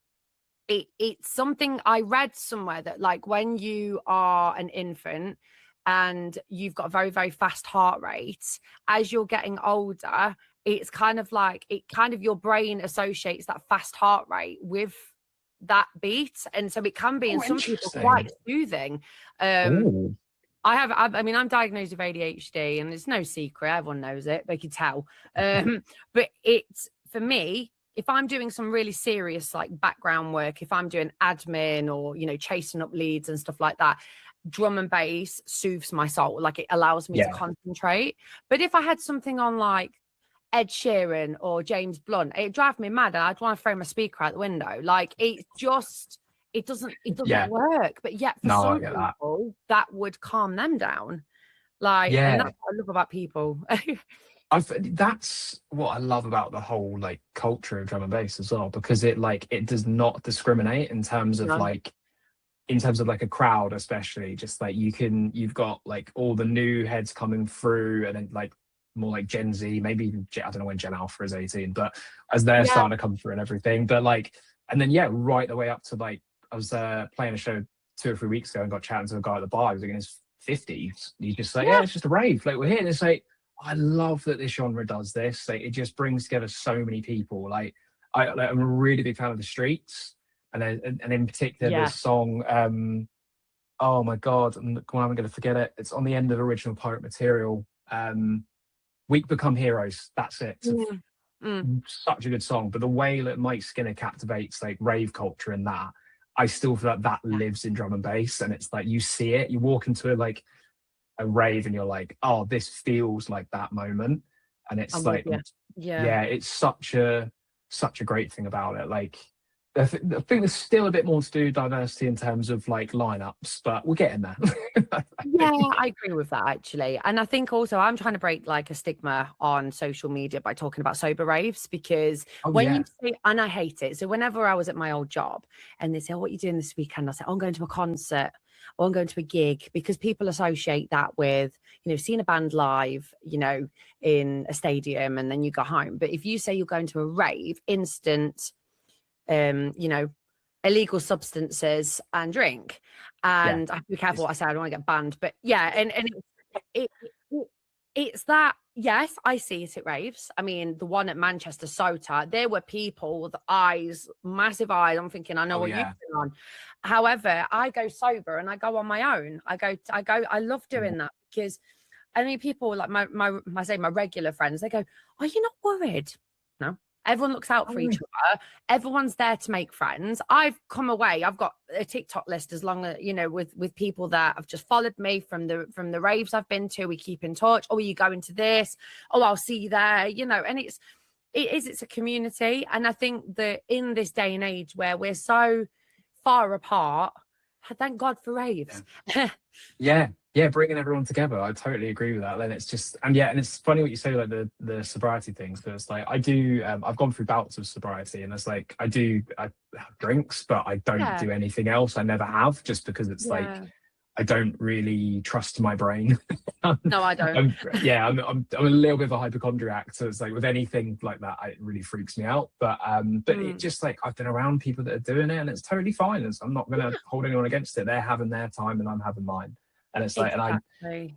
it's something I read somewhere that like when you are an infant and you've got a very, very fast heart rate, as you're getting older, it's kind of like your brain associates that fast heart rate with that beat, and so it can be in some people quite soothing. I mean, I'm diagnosed with ADHD, and it's no secret, everyone knows it, they can tell. But it's, for me, if I'm doing some really serious like background work, if I'm doing admin or, you know, chasing up leads and stuff like that, drum and bass soothes my soul. Like it allows me to concentrate. But if I had something on like Ed Sheeran or James Blunt, it drive me mad. I'd want to throw my speaker out the window. Like it doesn't work. But yet for some people that would calm them down. Like, and that's what I love about people. That's what I love about the whole like culture of drum and bass as well, because it does not discriminate in terms of like a crowd, especially just like you've got like all the new heads coming through, and then like more like Gen Z, maybe even I don't know when Gen Alpha is 18, but as they're starting to come through and everything, but like, and then right the way up to like I was playing a show 2 or 3 weeks ago and got chatting to a guy at the bar. He was like in his 50s. You just say, it's just a rave. Like, we're here. And it's like, I love that this genre does this. Like, it just brings together so many people. Like, I'm a really big fan of The Streets. And in particular, this song, oh my God, I'm going to forget it. It's on the end of original Pirate Material. We Become Heroes. That's it. Such a good song. But the way that Mike Skinner captivates like rave culture and that, I still feel like that lives in drum and bass, and it's like you see it. You walk into a rave, and you're like, oh, this feels like that moment, and it's like, yeah, it's such a great thing about it. Like, I think there's still a bit more to do diversity in terms of like lineups, but we're getting there. Yeah, I agree with that actually. And I think also I'm trying to break like a stigma on social media by talking about sober raves, because you say, and I hate it. So whenever I was at my old job and they say, oh, what are you doing this weekend? I say, oh, I'm going to a concert or I'm going to a gig, because people associate that with, you know, seeing a band live, you know, in a stadium and then you go home. But if you say you're going to a rave, instant, you know, illegal substances and drink, and I have to be careful what I say, I don't want to get banned, but yeah, and it's that. Yes, I see it at raves. I mean, the one at Manchester SOTA, there were people with eyes, massive eyes. I'm thinking, I know what you've been on. However, I go sober and I go on my own. I love doing that, because I mean, people like my regular friends, they go, are you not worried? No. Everyone looks out for each other. Everyone's there to make friends. I've come away. I've got a TikTok list as long as, you know, with people that have just followed me from the raves I've been to. We keep in touch. Oh, are you going to this? Oh, I'll see you there. You know, and it's a community. And I think that in this day and age where we're so far apart, thank God for raves. Yeah, bringing everyone together. I totally agree with that. Then it's just, and it's funny what you say, like the sobriety things. But it's like I've gone through bouts of sobriety, and it's like I have drinks, but I don't do anything else. I never have, just because it's like I don't really trust my brain. No, I don't. I'm a little bit of a hypochondriac, so it's like with anything like that, it really freaks me out. But it just, like, I've been around people that are doing it, and it's totally fine. I'm not going to hold anyone against it. They're having their time, and I'm having mine. And it's like, and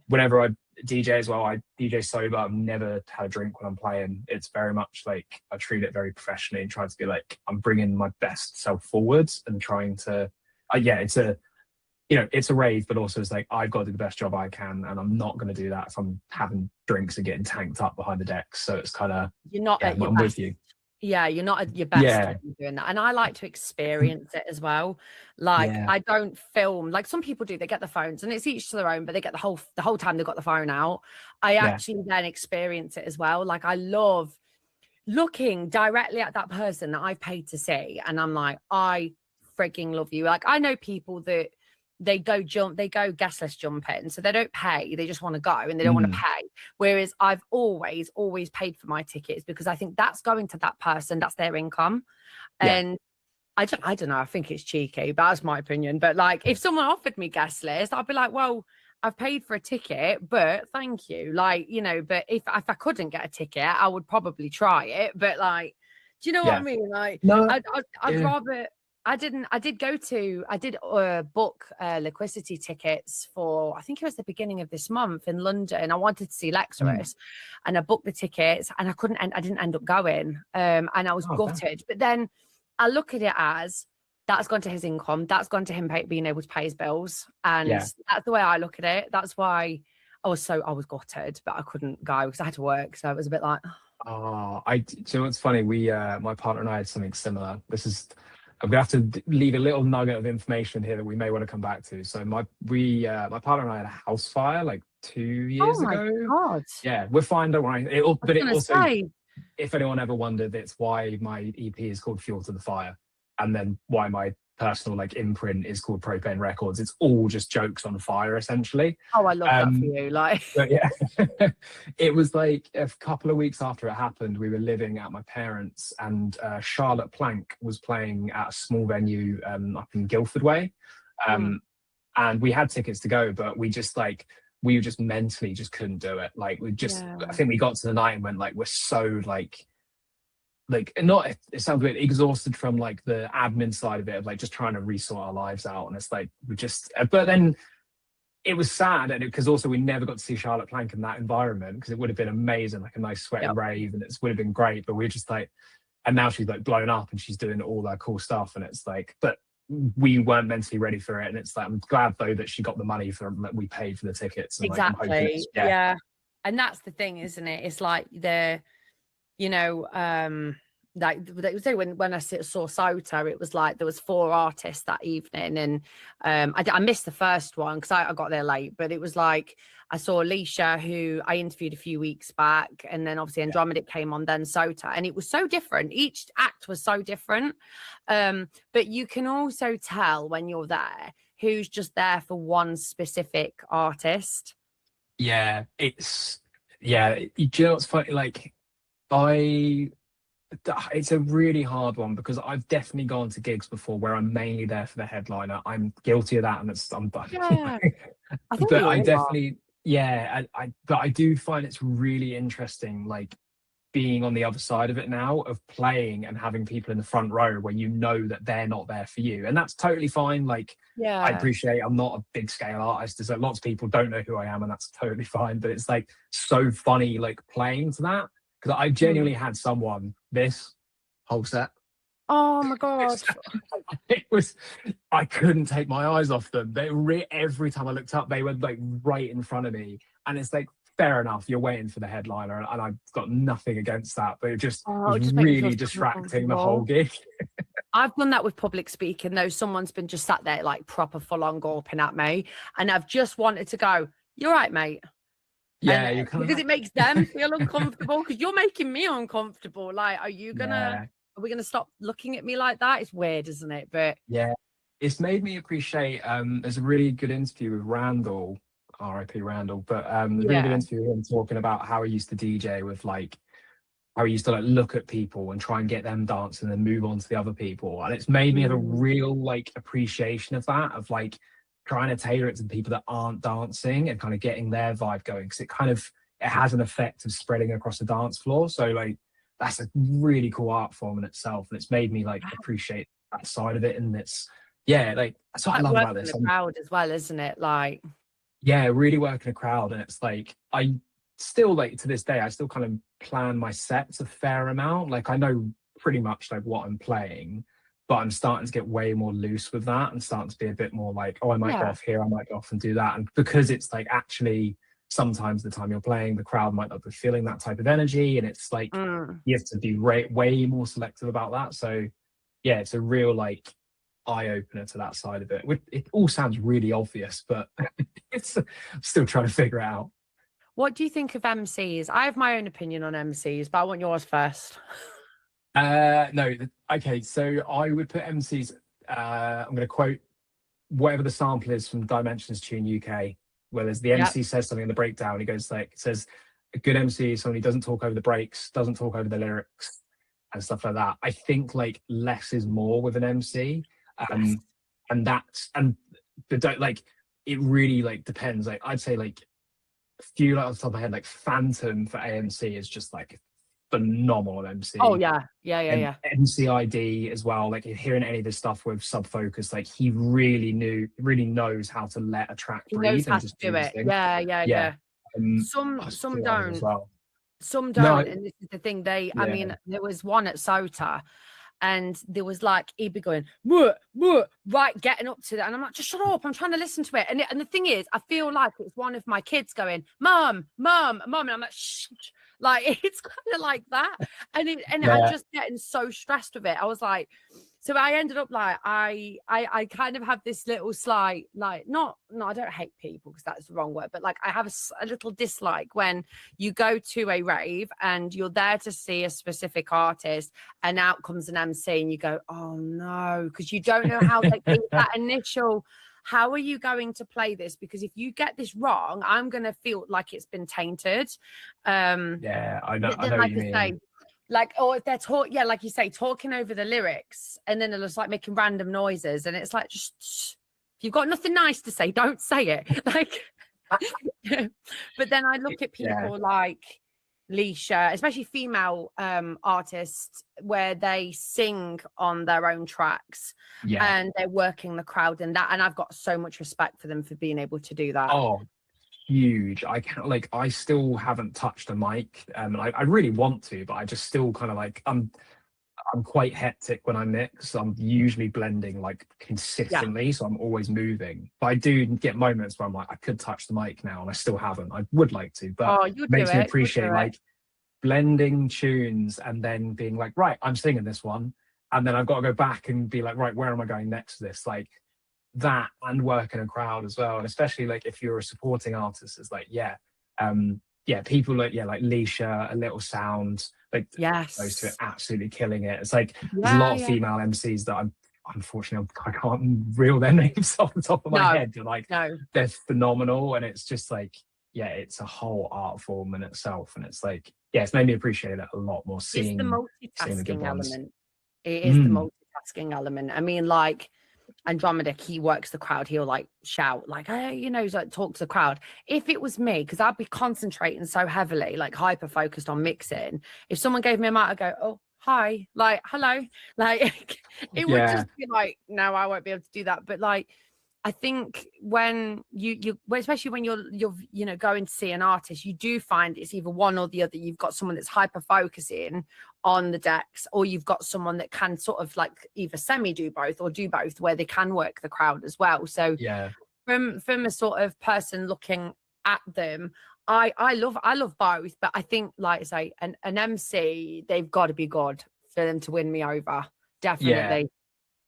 whenever I DJ as well, I DJ sober. I've never had a drink when I'm playing. It's very much like I treat it very professionally and try to be like, I'm bringing my best self forwards and trying to, it's a, you know, it's a rave, but also it's like, I've got to do the best job I can, and I'm not going to do that if I'm having drinks and getting tanked up behind the decks. So it's kind of, you're not at your I'm best. with you. Yeah, you're not at your best when you're doing that. And I like to experience it as well. Like, I don't film like some people do. They get the phones, and it's each to their own, but they get the whole time they've got the phone out. I actually then experience it as well. Like, I love looking directly at that person that I've paid to see, and I'm like, I freaking love you. Like, I know people that they go guest list jumping, so they don't pay, they just want to go and they don't want to pay. Whereas I've always paid for my tickets, because I think that's going to that person, that's their income. And I don't know, I think it's cheeky, but that's my opinion. But like, if someone offered me guest list, I'd be like, well, I've paid for a ticket, but thank you. Like, you know, but if I couldn't get a ticket, I would probably try it. But like, do you know what I mean? Like, no, I'd rather. I did book Liquidity tickets for, I think it was the beginning of this month in London. I wanted to see Lexorus, and I booked the tickets, and I didn't end up going, and I was gutted. But then I look at it as that's gone to his income, that's gone to him being able to pay his bills, and that's the way I look at it. That's why I was gutted, but I couldn't go because I had to work, so it was a bit like, do you know what's funny? We my partner and I had something similar. I'm gonna have to leave a little nugget of information here that we may want to come back to. So my partner and I had a house fire like 2 years ago. Oh my God. Yeah, we're fine, don't worry. If anyone ever wondered, it's why my EP is called Fuel to the Fire, and then why my personal like imprint is called Propane Records. It's all just jokes on fire, essentially. Oh, I love that for you. Like, but yeah, it was like a couple of weeks after it happened, we were living at my parents', and Charlotte Plank was playing at a small venue up in Guildford Way, and we had tickets to go, but we just mentally just couldn't do it. Like, I think we got to the night and went like, we're so like not, it sounds weird, exhausted from like the admin side of it, of like just trying to resort our lives out, and it's like but then it was sad, and because also we never got to see Charlotte Plank in that environment, because it would have been amazing, like a nice sweaty rave, and it would have been great. But we were just like, and now she's like blown up and she's doing all that cool stuff, and it's like, but we weren't mentally ready for it. And it's like, I'm glad though that she got the money that we paid for the tickets. And exactly. Like, and that's the thing, isn't it? It's like like when I saw Sota, it was like there was 4 artists that evening, and I missed the first one because I got there late, but it was like I saw Alicia, who I interviewed a few weeks back, and then obviously Andromeda came on, then Sota, and it was so different. Each act was so different, but you can also tell when you're there who's just there for one specific artist. Yeah, you know what's funny? Like, it's a really hard one because I've definitely gone to gigs before where I'm mainly there for the headliner. I'm guilty of that, and Yeah, I think but we I all are. definitely, but I do find it's really interesting, like being on the other side of it now, of playing and having people in the front row where you know that they're not there for you, and that's totally fine. Like, I Yeah. appreciate I'm not a big scale artist. There's lots of people don't know who I am, and that's totally fine. But it's like so funny, like playing to that, because I genuinely had someone this whole set. Oh my God. It was, I couldn't take my eyes off them. Every time I looked up, they were like right in front of me, and it's like, fair enough, you're waiting for the headliner, and I've got nothing against that, but it just was It just makes me feel really so distracting the uncomfortable. whole gig. I've done that with public speaking though. Someone's been just sat there like proper full on gawping at me, and I've just wanted to go, "You're right, mate." Yeah, And you kind because of, it makes them feel uncomfortable, because you're making me uncomfortable. Like, are yeah, we gonna stop looking at me like that? It's weird, isn't it? But yeah. It's made me appreciate. There's a really good interview with Randall, R.I.P. Randall, but there's a really good yeah. interview with him talking about how he used to DJ with like how he used to like look at people and try and get them dancing and then move on to the other people. And it's made me have a real like appreciation of that, of like trying to tailor it to the people that aren't dancing and kind of getting their vibe going. Cause it has an effect of spreading across the dance floor. So like, that's a really cool art form in itself. And it's made me like appreciate that side of it. And like, that's what I Like love about working this. the crowd as well, isn't it? Like, Yeah, really working a crowd. And it's like, I still like to this day, I still kind of plan my sets a fair amount. Like, I know pretty much like what I'm playing, but I'm starting to get way more loose with that and starting to be a bit more like, oh, I might go yeah. off here, I might go off and do that. And because it's like, actually sometimes the time you're playing, the crowd might not be feeling that type of energy, and it's like you have to be way more selective about that. So yeah, it's a real like eye opener to that side of it. It all sounds really obvious, but it's I'm still trying to figure it out. What do you think of MCs? I have my own opinion on MCs, but I want yours first. No, okay. So I would put MCs. I'm going to quote whatever the sample is from Dimensions Tune UK, where there's the Yep. MC says something in the breakdown. He goes like, it says, a good MC is someone who doesn't talk over the breaks, doesn't talk over the lyrics, and stuff like that. I think like less is more with an MC, Yes. and but don't like it really like depends. Like I'd say like a few like off the top of my head, like Phantom for AMC is just like phenomenal MC. Oh yeah. And Yeah. MCID as well, like hearing any of this stuff with Sub Focus, like he really knows how to let a track He knows breathe and how to just do do his it. thing. Yeah. I was Some thinking of others as don't. well. Some No, don't. And this is the thing. I yeah, mean, there was one at Sota, and there was like he'd be going, "What," right, getting up to that. And I'm like, just shut up. I'm trying to listen to it. And the thing is, I feel like it's one of my kids going, Mom. And I'm like, shh. Like it's kind of like that. And I yeah, just getting so stressed with it. I was like, so I ended up like I kind of have this little slight like no, I don't hate people because that's the wrong word, but like I have a little dislike when you go to a rave and you're there to see a specific artist and out comes an MC and you go, oh no, because you don't know how like that initial, how are you going to play this? Because if you get this wrong, I'm gonna feel like it's been tainted. yeah. I know Then what like you I mean. say, like, or if they're like you say, talking over the lyrics, and then they're just like making random noises, and it's like, just if you've got nothing nice to say, don't say it. Like, but then I look at Yeah, people like Leisha, especially female artists, where they sing on their own tracks yeah. and they're working the crowd and that. And I've got so much respect for them for being able to do that. Oh, huge. I can't like I still haven't touched a mic. I really want to, but I just still kind of like I'm quite hectic when I mix. I'm usually blending like Yeah. consistently, so I'm always moving. But I do get moments where I'm like, I could touch the mic now, and I still haven't. I would like to, but Oh, it makes me you'll appreciate do it. like blending tunes and then being like, right, I'm singing this one, and then I've got to go back and be like, right, where am I going next to this? Like that, and work in a crowd as well. And especially like if you're a supporting artist, it's like, people like, like Leisha, A Little Sound, like those two are Yes. absolutely killing it. It's like there's a Yeah, lot of female MCs that unfortunately I can't reel their names off the top of my head, but like they're phenomenal. And it's just like, it's a whole art form in itself. And it's like, it's made me appreciate it a lot more, seeing the the good multitasking ones. element. It is the multitasking element. I mean, like Andromeda, he works the crowd. He'll like shout, like, hey, he's like talk to the crowd. If it was me, because I'd be concentrating so heavily, like hyper focused on mixing. If someone gave me a mic, I'd go, oh, hi, like, hello, like it would just be like, no, I won't be able to do that. But like, I think when you especially when you're going to see an artist, you do find it's either one or the other. You've got someone that's hyper focusing on the decks, or you've got someone that can sort of like either semi do both or do both, where they can work the crowd as well. So from a sort of person looking at them, I love both, but I think, like I say, an MC, they've got to be good for them to win me over. Definitely.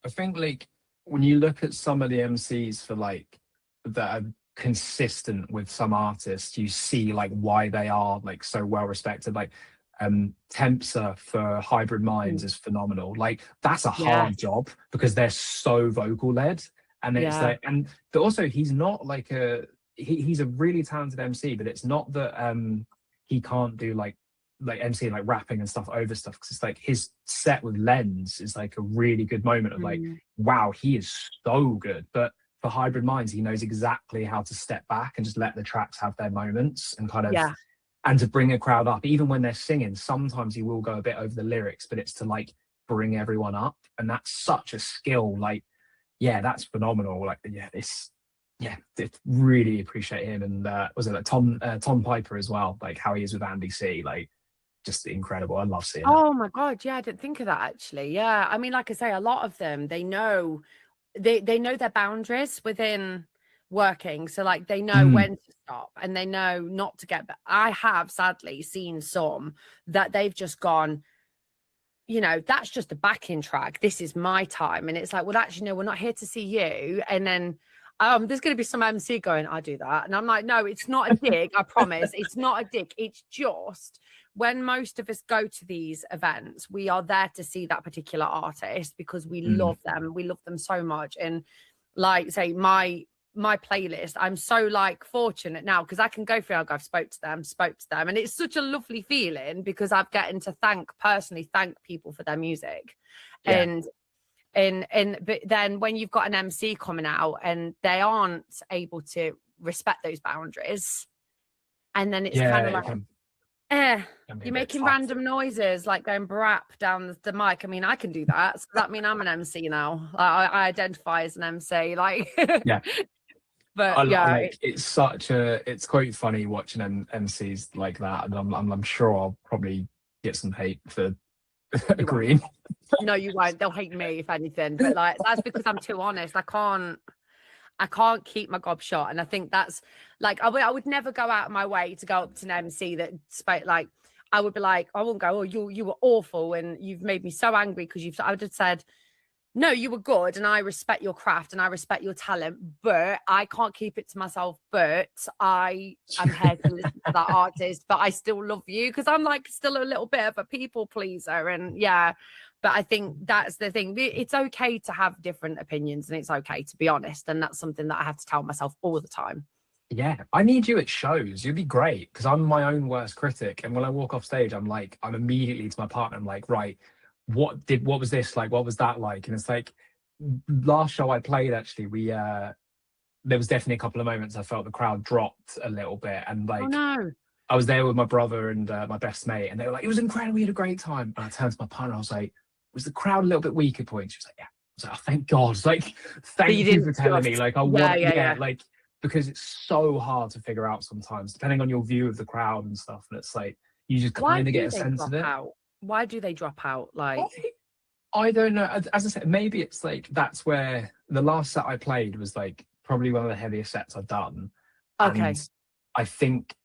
I think like when you look at some of the MCs for like that are consistent with some artists, you see like why they are like so well respected. Like Tempsa for Hybrid Minds is phenomenal. Like that's a hard job because they're so vocal led, and it's like, but also he's not like he's a really talented MC, but it's not that he can't do like MC, like rapping and stuff over stuff, because it's like his set with Lens is like a really good moment of like, wow, he is so good. But for Hybrid Minds, he knows exactly how to step back and just let the tracks have their moments and kind of and to bring a crowd up. Even when they're singing, sometimes he will go a bit over the lyrics, but it's to like bring everyone up, and that's such a skill. Like that's phenomenal. Like it's really appreciate him. And was it like Tom Piper as well, like how he is with Andy C, like just incredible. I love seeing it. Oh my god, I didn't think of that actually. I mean, like I say, a lot of them, they know their boundaries within working, so like they know when to stop and they know not to get. But I have sadly seen some that they've just gone, that's just a backing track, this is my time. And it's like, well, actually no, we're not here to see you. And then there's going to be some MC going, I do that. And I'm like, no, it's not a dig. I promise. It's not a dig. It's just when most of us go to these events, we are there to see that particular artist because we love them. We love them so much. And like say my playlist, I'm so like fortunate now because I can go through, I've spoke to them. And it's such a lovely feeling because I've gotten to personally thank people for their music. And but then when you've got an MC coming out and they aren't able to respect those boundaries, and then it's kind of like, you're making random noises like going brap down the mic. I mean, I can do that. So that mean I'm an MC now. I identify as an MC. Like, but it's quite funny watching MCs like that, and I'm sure I'll probably get some hate for agreeing. No, you won't. They'll hate me if anything. But like that's because I'm too honest. I can't keep my gob shut. And I think that's like I would never go out of my way to go up to an MC that spoke like I would be like, I won't go, oh, you were awful and you've made me so angry because I would have said, no, you were good and I respect your craft and I respect your talent, but I can't keep it to myself. But I am here to listen to that artist, but I still love you because I'm like still a little bit of a people pleaser. And but I think that's the thing. It's okay to have different opinions and it's okay to be honest. And that's something that I have to tell myself all the time. Yeah, I need you at shows. You'd be great because I'm my own worst critic. And when I walk off stage, I'm immediately to my partner, I'm like, right, what was this like? What was that like? And it's like last show I played, actually, there was definitely a couple of moments I felt the crowd dropped a little bit. And like, oh, no. I was there with my brother and my best mate, and they were like, it was incredible, we had a great time. And I turned to my partner, I was like, was the crowd a little bit weak at points? She was like, yeah. I was like, oh, thank God. Like, thank you for telling me. Like, I want, like, because it's so hard to figure out sometimes, depending on your view of the crowd and stuff. And it's like, you just kind of get a sense of it. Why do they drop out? Like, I don't know. As I said, maybe it's like that's where the last set I played was like probably one of the heaviest sets I've done. Okay. And I think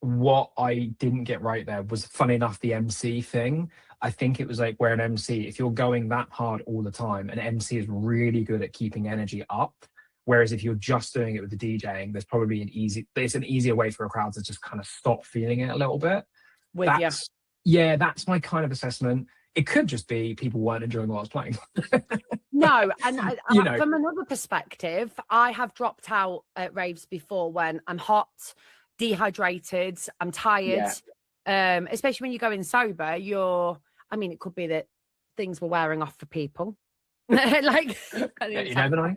what I didn't get right there was, funny enough, the MC thing. I think it was like where an MC, if you're going that hard all the time, an MC is really good at keeping energy up. Whereas if you're just doing it with the DJing, there's an easier way for a crowd to just kind of stop feeling it a little bit. That's my kind of assessment. It could just be people weren't enjoying what I was playing. No, and from another perspective, I have dropped out at raves before when I'm hot, dehydrated, I'm tired. Especially when you go in sober, it could be that things were wearing off for people. Like, you never know.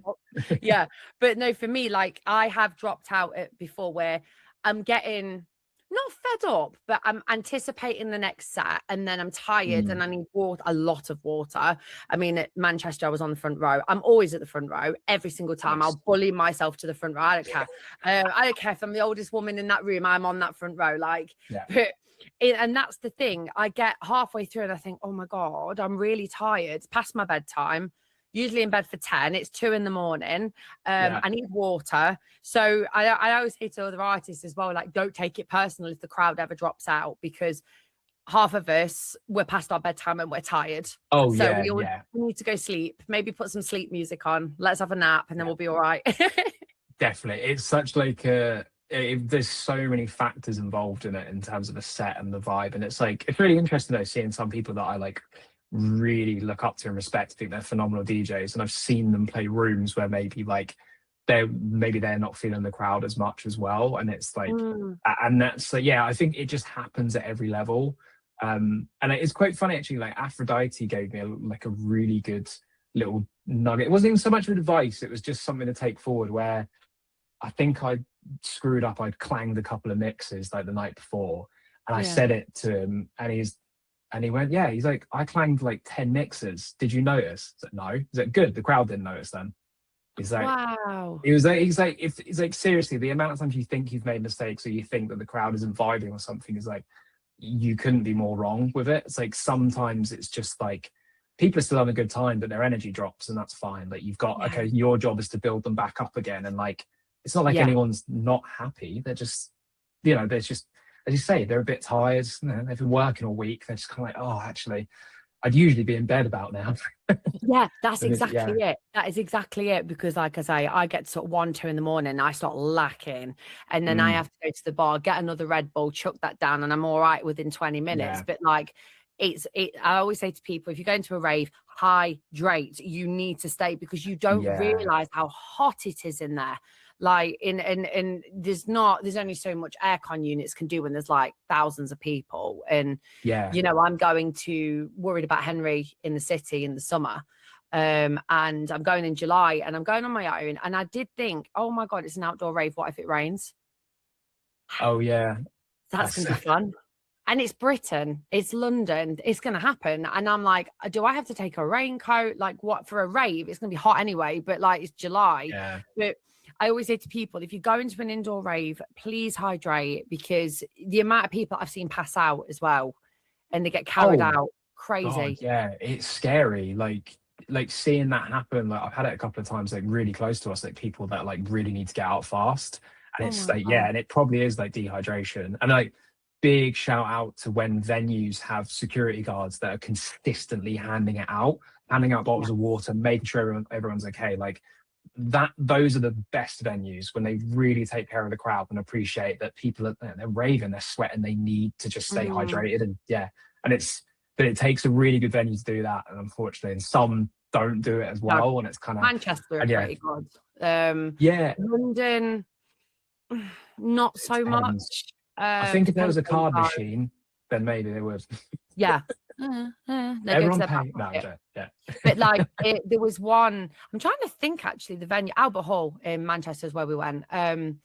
Yeah, but no, for me, like, I have dropped out at before where I'm getting not fed up, but I'm anticipating the next set, and then I'm tired and I need a lot of water. I mean, at Manchester, I was on the front row. I'm always at the front row every single time. Nice. I'll bully myself to the front row. I don't care. I don't care if I'm the oldest woman in that room. I'm on that front row. And that's the thing. I get halfway through and I think, oh my God, I'm really tired. It's past my bedtime. Usually in bed for 10. It's 2 a.m. I need water. So I always say to other artists as well, like, don't take it personal if the crowd ever drops out, because half of us, we're past our bedtime and we're tired. Oh, so we need to go sleep. Maybe put some sleep music on. Let's have a nap and then we'll be all right. Definitely. It's such like there's so many factors involved in it in terms of the set and the vibe. And it's like, it's really interesting though, seeing some people that I like really look up to and respect. I think they're phenomenal DJs, and I've seen them play rooms where maybe they're not feeling the crowd as much as well, and it's like and that's I think it just happens at every level. And it's quite funny actually, like Aphrodite gave me a really good little nugget. It wasn't even so much of advice, it was just something to take forward, where I think I screwed up. I'd clanged a couple of mixes like the night before, and I said it to him, and he went, he's like, I clanged like 10 mixes. Did you notice? I said, no. He's like, good. The crowd didn't notice then. He's like, wow. He's like, seriously, the amount of times you think you've made mistakes or you think that the crowd isn't vibing or something is like, you couldn't be more wrong with it. It's like, sometimes it's just like, people are still having a good time, but their energy drops, and that's fine. Like, you've got, okay, your job is to build them back up again. And like, it's not like anyone's not happy. They're just, there's just, as you say, they're a bit tired. They've been working all week. They're just kind of like, oh, actually, I'd usually be in bed about now. That's exactly it. That is exactly it. Because like I say, I get sort of 1, 2 in the morning, I start lacking, and then I have to go to the bar, get another Red Bull, chuck that down, and I'm all right within 20 minutes. But like, I always say to people, if you go into a rave, hydrate. You need to stay, because you don't realize how hot it is in there. Like, and there's only so much aircon units can do when there's like thousands of people. And I'm worried about Henry in the city in the summer, and I'm going in July, and I'm going on my own, and I did think, oh my God, it's an outdoor rave, what if it rains? Oh yeah, that's gonna be fun. And it's Britain, it's London, it's going to happen. And I'm like, do I have to take a raincoat? Like, what, for a rave? It's going to be hot anyway, but like, it's July. But I always say to people, if you go into an indoor rave, please hydrate, because the amount of people I've seen pass out as well, and they get carried out, crazy. God, it's scary. Like seeing that happen. Like, I've had it a couple of times, like really close to us, like people that like really need to get out fast. And it's like, and it probably is like dehydration. And like, big shout out to when venues have security guards that are consistently handing out bottles of water, making sure everyone's okay. Like that, those are the best venues, when they really take care of the crowd and appreciate that people they're raving, they're sweating, they need to just stay hydrated. And but it takes a really good venue to do that. And unfortunately, and some don't do it as well. And it's kind of Manchester are pretty good. London, not so much. I think if there was a card machine, then maybe they would. Everyone pay. No, But like, there was one. I'm trying to think. Actually, the venue, Albert Hall in Manchester, is where we went. And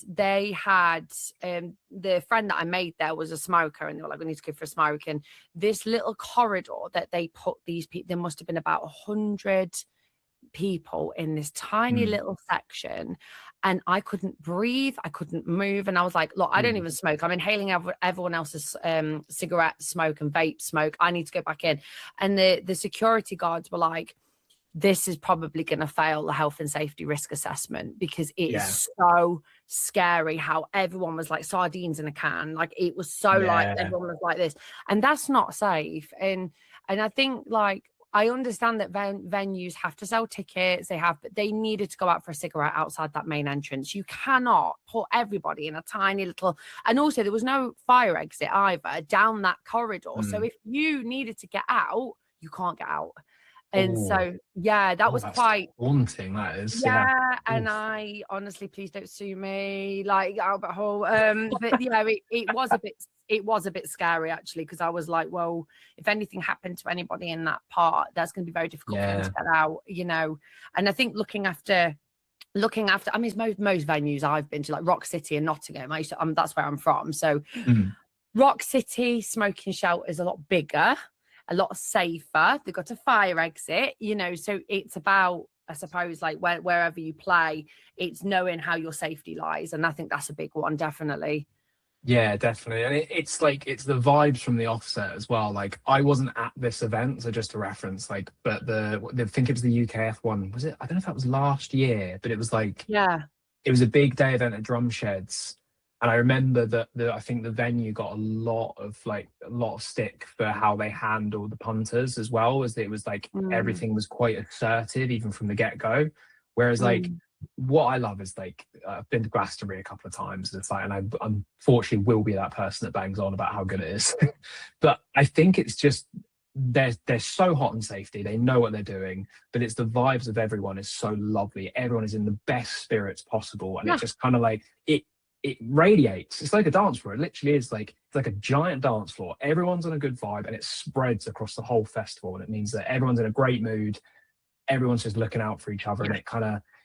they had the friend that I made there was a smoker, and they were like, "We need to go for a smoke." And this little corridor that they put these people, there must have been about 100 people in this tiny little section, and I couldn't breathe, I couldn't move, and I was like, look, I don't even smoke, I'm inhaling everyone else's cigarette smoke and vape smoke, I need to go back in. And the security guards were like, this is probably going to fail the health and safety risk assessment, because it is so scary how everyone was like sardines in a can. Like it was so like everyone was like this, and that's not safe. And I think like I understand that venues have to sell tickets, but they needed to go out for a cigarette outside that main entrance. You cannot put everybody in a tiny little, and also there was no fire exit either down that corridor. So if you needed to get out, you can't get out. And so, yeah, that was quite daunting. That is, and I honestly, please don't sue me, like Albert Hall. But yeah, it was a bit scary actually, because I was like, well, if anything happened to anybody in that part, that's going to be very difficult for them to get out, you know. And I think looking after, I mean, most venues I've been to, like Rock City and Nottingham, that's where I'm from. So Rock City smoking shelter is a lot bigger, a lot safer. They've got a fire exit, you know, so it's about, I suppose, like wherever you play, it's knowing how your safety lies. And I think that's a big one, definitely. Yeah, definitely. And it's like, it's the vibes from the offset as well. Like I wasn't at this event, so just to reference, like, but I think it was the UKF one. Was it? I don't know if that was last year, but it was like, it was a big day event at Drum Sheds. And I remember that I think the venue got a lot of stick for how they handled the punters, as well as it was like everything was quite assertive even from the get-go. Whereas like what I love is like I've been to Glastonbury a couple of times. It's like, and I unfortunately will be that person that bangs on about how good it is. But I think it's just they're so hot on safety. They know what they're doing, but it's the vibes of everyone is so lovely. Everyone is in the best spirits possible, and it just kind of like it radiates. It's like a dance floor. It literally is like, it's like a giant dance floor. Everyone's on a good vibe, and it spreads across the whole festival. And it means that everyone's in a great mood. Everyone's just looking out for each other, and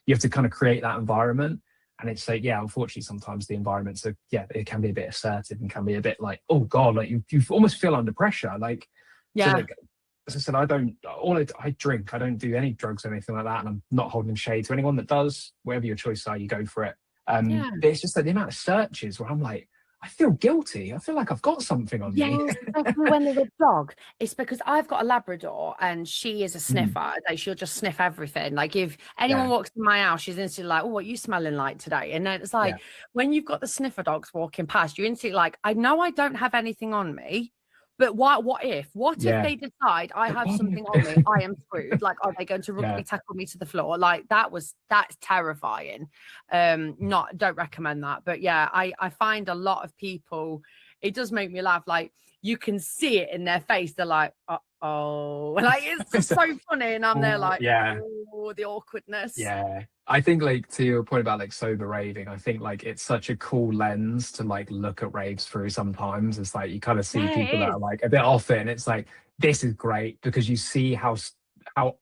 you have to kind of create that environment. And it's like, unfortunately, sometimes the environments are, it can be a bit assertive and can be a bit like, oh God, like you almost feel under pressure. Like, so like, as I said, I drink, I don't do any drugs or anything like that. And I'm not holding shade to anyone that does. Whatever your choices are, you go for it. But it's just like the amount of searches where I'm like, I feel guilty. I feel like I've got something on me. Especially when there's a dog. It's because I've got a Labrador and she is a sniffer. Like she'll just sniff everything. Like if anyone walks in my house, she's instantly like, oh, what are you smelling like today? And then it's like, when you've got the sniffer dogs walking past, you're instantly like, I know I don't have anything on me, but what if they decide I have something on me? I am screwed. Like, are they going to rugby tackle me to the floor? Like that's terrifying. Don't recommend that. But yeah, I find a lot of people, it does make me laugh. Like you can see it in their face. They're like, oh, like it's just so funny. And I'm there like, oh, the awkwardness. Yeah. I think like to your point about like sober raving, I think like it's such a cool lens to like look at raves through sometimes. It's like you kind of see people that are like a bit off it, and it's like, this is great because you see how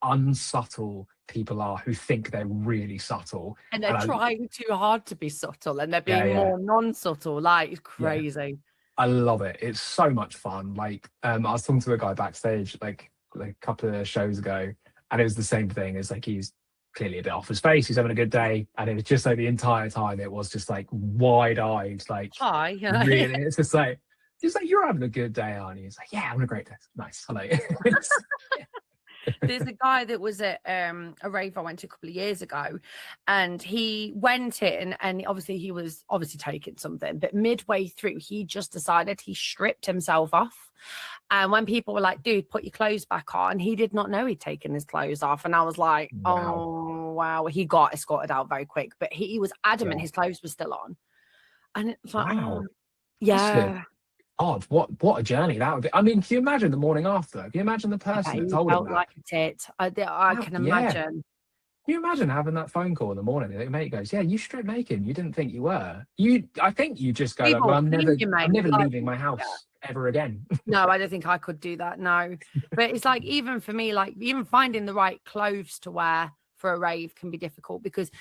unsubtle people are who think they're really subtle. And they're trying too hard to be subtle, and they're being more non-subtle. Like it's crazy. I love it. It's so much fun. Like I was talking to a guy backstage like a couple of shows ago, and it was the same thing. It's like he's clearly a bit off his face, he's having a good day, and it was just like the entire time it was just like wide-eyed, like hi. Really, it's just like you're having a good day, aren't you? He's like, yeah, having a great day. Nice. Hello. There's a guy that was at a rave I went to a couple of years ago, and he went in, and he was taking something, but midway through he just decided he stripped himself off. And when people were like, dude, put your clothes back on, he did not know he'd taken his clothes off. And I was like, oh wow. He got escorted out very quick, but he was adamant his clothes were still on. And it's like, odd. What a journey that would be. I mean, can you imagine the morning after? Can you imagine the person that told him that? Like a tit. I can imagine. Can you imagine having that phone call in the morning? And the mate goes, yeah, you stripped naked. You didn't think you were. I think you just go, like, well, I'm never leaving my house ever again. No, I don't think I could do that. No. But it's like, even for me, like even finding the right clothes to wear for a rave can be difficult because,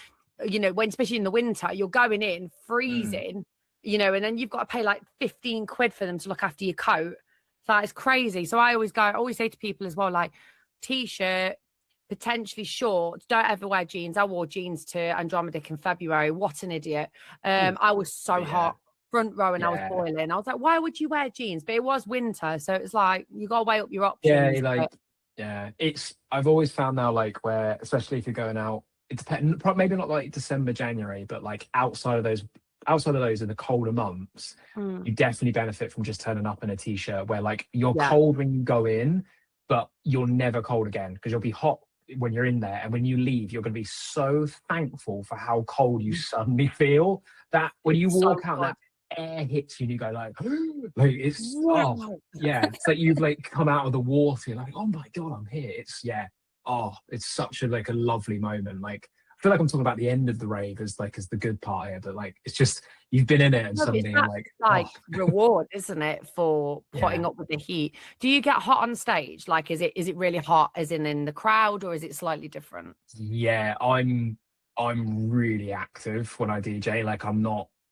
you know, especially in the winter, you're going in freezing. You know, and then you've got to pay like 15 quid for them to look after your coat. That is crazy. So I always say to people as well, like t-shirt, potentially shorts. Don't ever wear jeans. I wore jeans to Andromedic in February. What an idiot. I was so hot, front row, and I was boiling. I was like, why would you wear jeans? But it was winter. So it's like, you got to weigh up your options. I've always found now, like, where, especially if you're going out it depends, maybe not like December, January, but like outside of those in the colder months, you definitely benefit from just turning up in a t-shirt where like you're cold when you go in, but you're never cold again because you'll be hot when you're in there, and when you leave you're going to be so thankful for how cold you suddenly feel, that when you walk out, that air hits you and you go like like it's it's like you've like come out of the water, you're like, oh my god, I'm here. It's it's such a like a lovely moment. Like I feel like I'm talking about the end of the rave as the good part here, but like it's just you've been in it and suddenly you're like reward, isn't it, for putting up with the heat? Do you get hot on stage? Like is it really hot as in the crowd, or is it slightly different? Yeah, I'm really active when I DJ. Like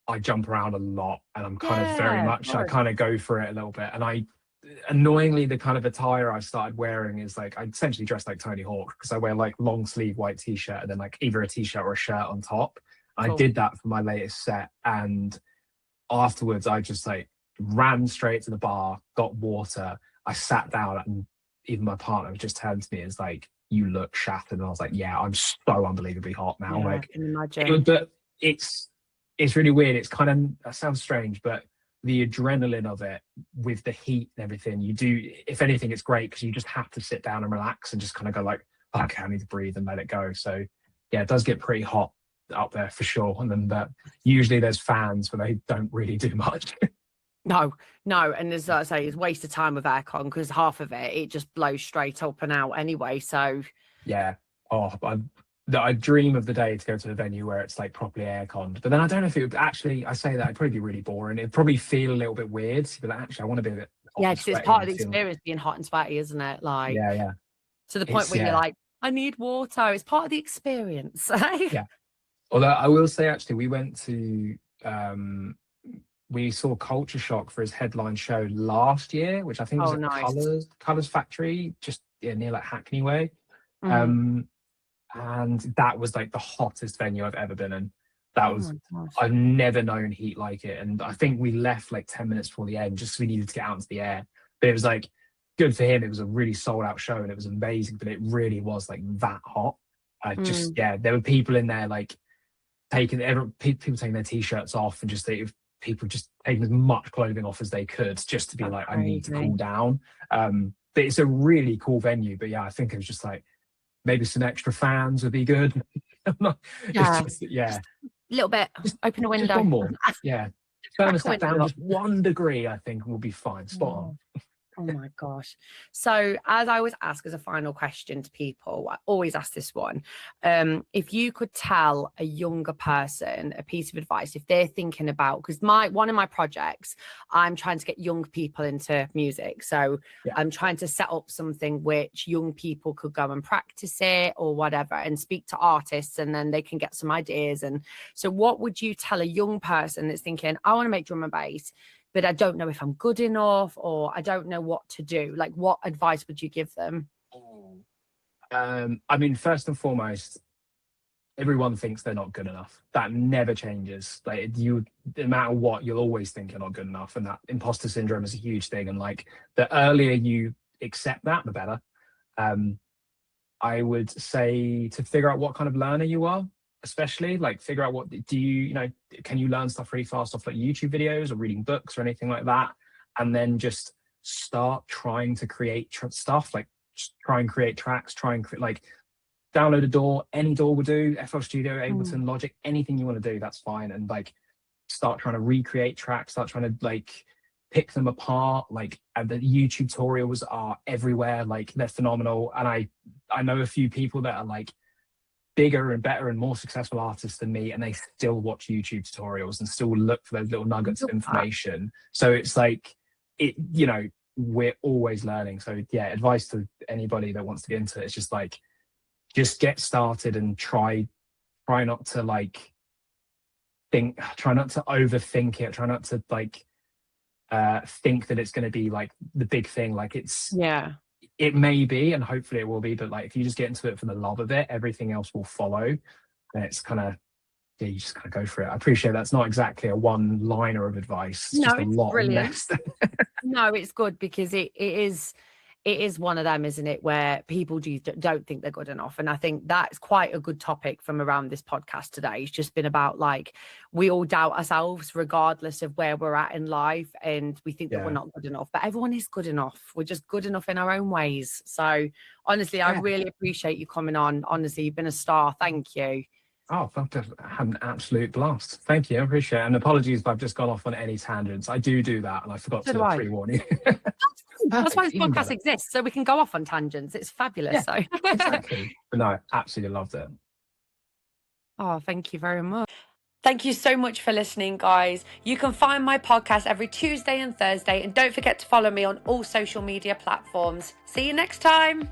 I jump around a lot, and I'm kind of very much I kind of go for it a little bit, and annoyingly, the kind of attire I started wearing is like I essentially dress like Tony Hawk, because I wear like long sleeve white t-shirt and then like either a t-shirt or a shirt on top. Cool. I did that for my latest set, and afterwards I just like ran straight to the bar, got water, I sat down, and even my partner just turned to me and was like, you look shattered. And I was like, yeah, I'm so unbelievably hot now. Like I can imagine. But it's really weird. It's kind of, that sounds strange, but the adrenaline of it with the heat and everything, you do, if anything, it's great because you just have to sit down and relax and just kind of go like, okay, I need to breathe and let it go. So yeah, it does get pretty hot up there for sure. And then but usually there's fans, but they don't really do much. No, and as I say, it's a waste of time with aircon because half of it just blows straight up and out anyway. So yeah, I dream of the day to go to a venue where it's like properly airconned. But then I don't know if it would actually, I say that it'd probably be really boring. It'd probably feel a little bit weird. But actually, I want to be a bit hot because it's part of the experience being hot and sweaty, isn't it? Like to the point where you're like, I need water. It's part of the experience. Yeah. Although I will say, actually, we went to we saw Culture Shock for his headline show last year, which I think was at Colours Factory, just near like Hackney Way. And that was like the hottest venue I've ever been in. That was, I've never known heat like it. And I think we left like 10 minutes before the end just so we needed to get out into the air. But it was like, good for him. It was a really sold out show and it was amazing, but it really was like that hot. There were people in there like people taking their t-shirts off and just people just taking as much clothing off as they could just to be like, I need to cool down. But it's a really cool venue. But yeah, I think it was just like, maybe some extra fans would be good. Just a little bit. Open a window. Just one more. Yeah. Thermostat down just 1 degree, I think will be fine. Spot on. Oh my gosh. So as I always ask as a final question to people, I always ask this one. If you could tell a younger person a piece of advice, if they're thinking about, because one of my projects, I'm trying to get young people into music. So I'm trying to set up something which young people could go and practice it or whatever and speak to artists and then they can get some ideas. And so what would you tell a young person that's thinking, I want to make drum and bass, but I don't know if I'm good enough or I don't know what to do? Like, what advice would you give them? I mean, first and foremost, everyone thinks they're not good enough. That never changes. Like no matter what, you'll always think you're not good enough. And that imposter syndrome is a huge thing. And like the earlier you accept that, the better. I would say to figure out what kind of learner you are. Especially like figure out what can you learn stuff really fast off like YouTube videos or reading books or anything like that, and then just start trying to create stuff, like just try and create tracks, like download a DAW, any DAW will do, FL Studio, Ableton, Logic, anything you want to do, that's fine, and like start trying to recreate tracks, start trying to like pick them apart, like, and the YouTube tutorials are everywhere, like they're phenomenal, and I know a few people that are like bigger and better and more successful artists than me, and they still watch YouTube tutorials and still look for those little nuggets of information. So it's like we're always learning. So yeah, advice to anybody that wants to get into it is just like, just get started and try not to like try not to overthink it, try not to like think that it's going to be like the big thing. Like it may be, and hopefully it will be, but like if you just get into it for the love of it, everything else will follow. And it's kind of, you just kind of go for it. I appreciate that's not exactly a one-liner of advice. It's just a lot brilliant. No, it's good because it is it is one of them, isn't it, where people don't think they're good enough. And I think that's quite a good topic from around this podcast today. It's just been about like, we all doubt ourselves regardless of where we're at in life, and we think that we're not good enough, but everyone is good enough. We're just good enough in our own ways. So honestly, I really appreciate you coming on. Honestly, you've been a star. Thank you. Oh, I've had an absolute blast. Thank you. I appreciate it. And apologies if I've just gone off on any tangents. I do that, and I forgot to pre-warn you. That's why this podcast exists, so we can go off on tangents. It's fabulous. Yeah, so exactly. But no, absolutely loved it. Oh, thank you very much. Thank you so much for listening, guys. You can find my podcast every Tuesday and Thursday, and don't forget to follow me on all social media platforms. See you next time.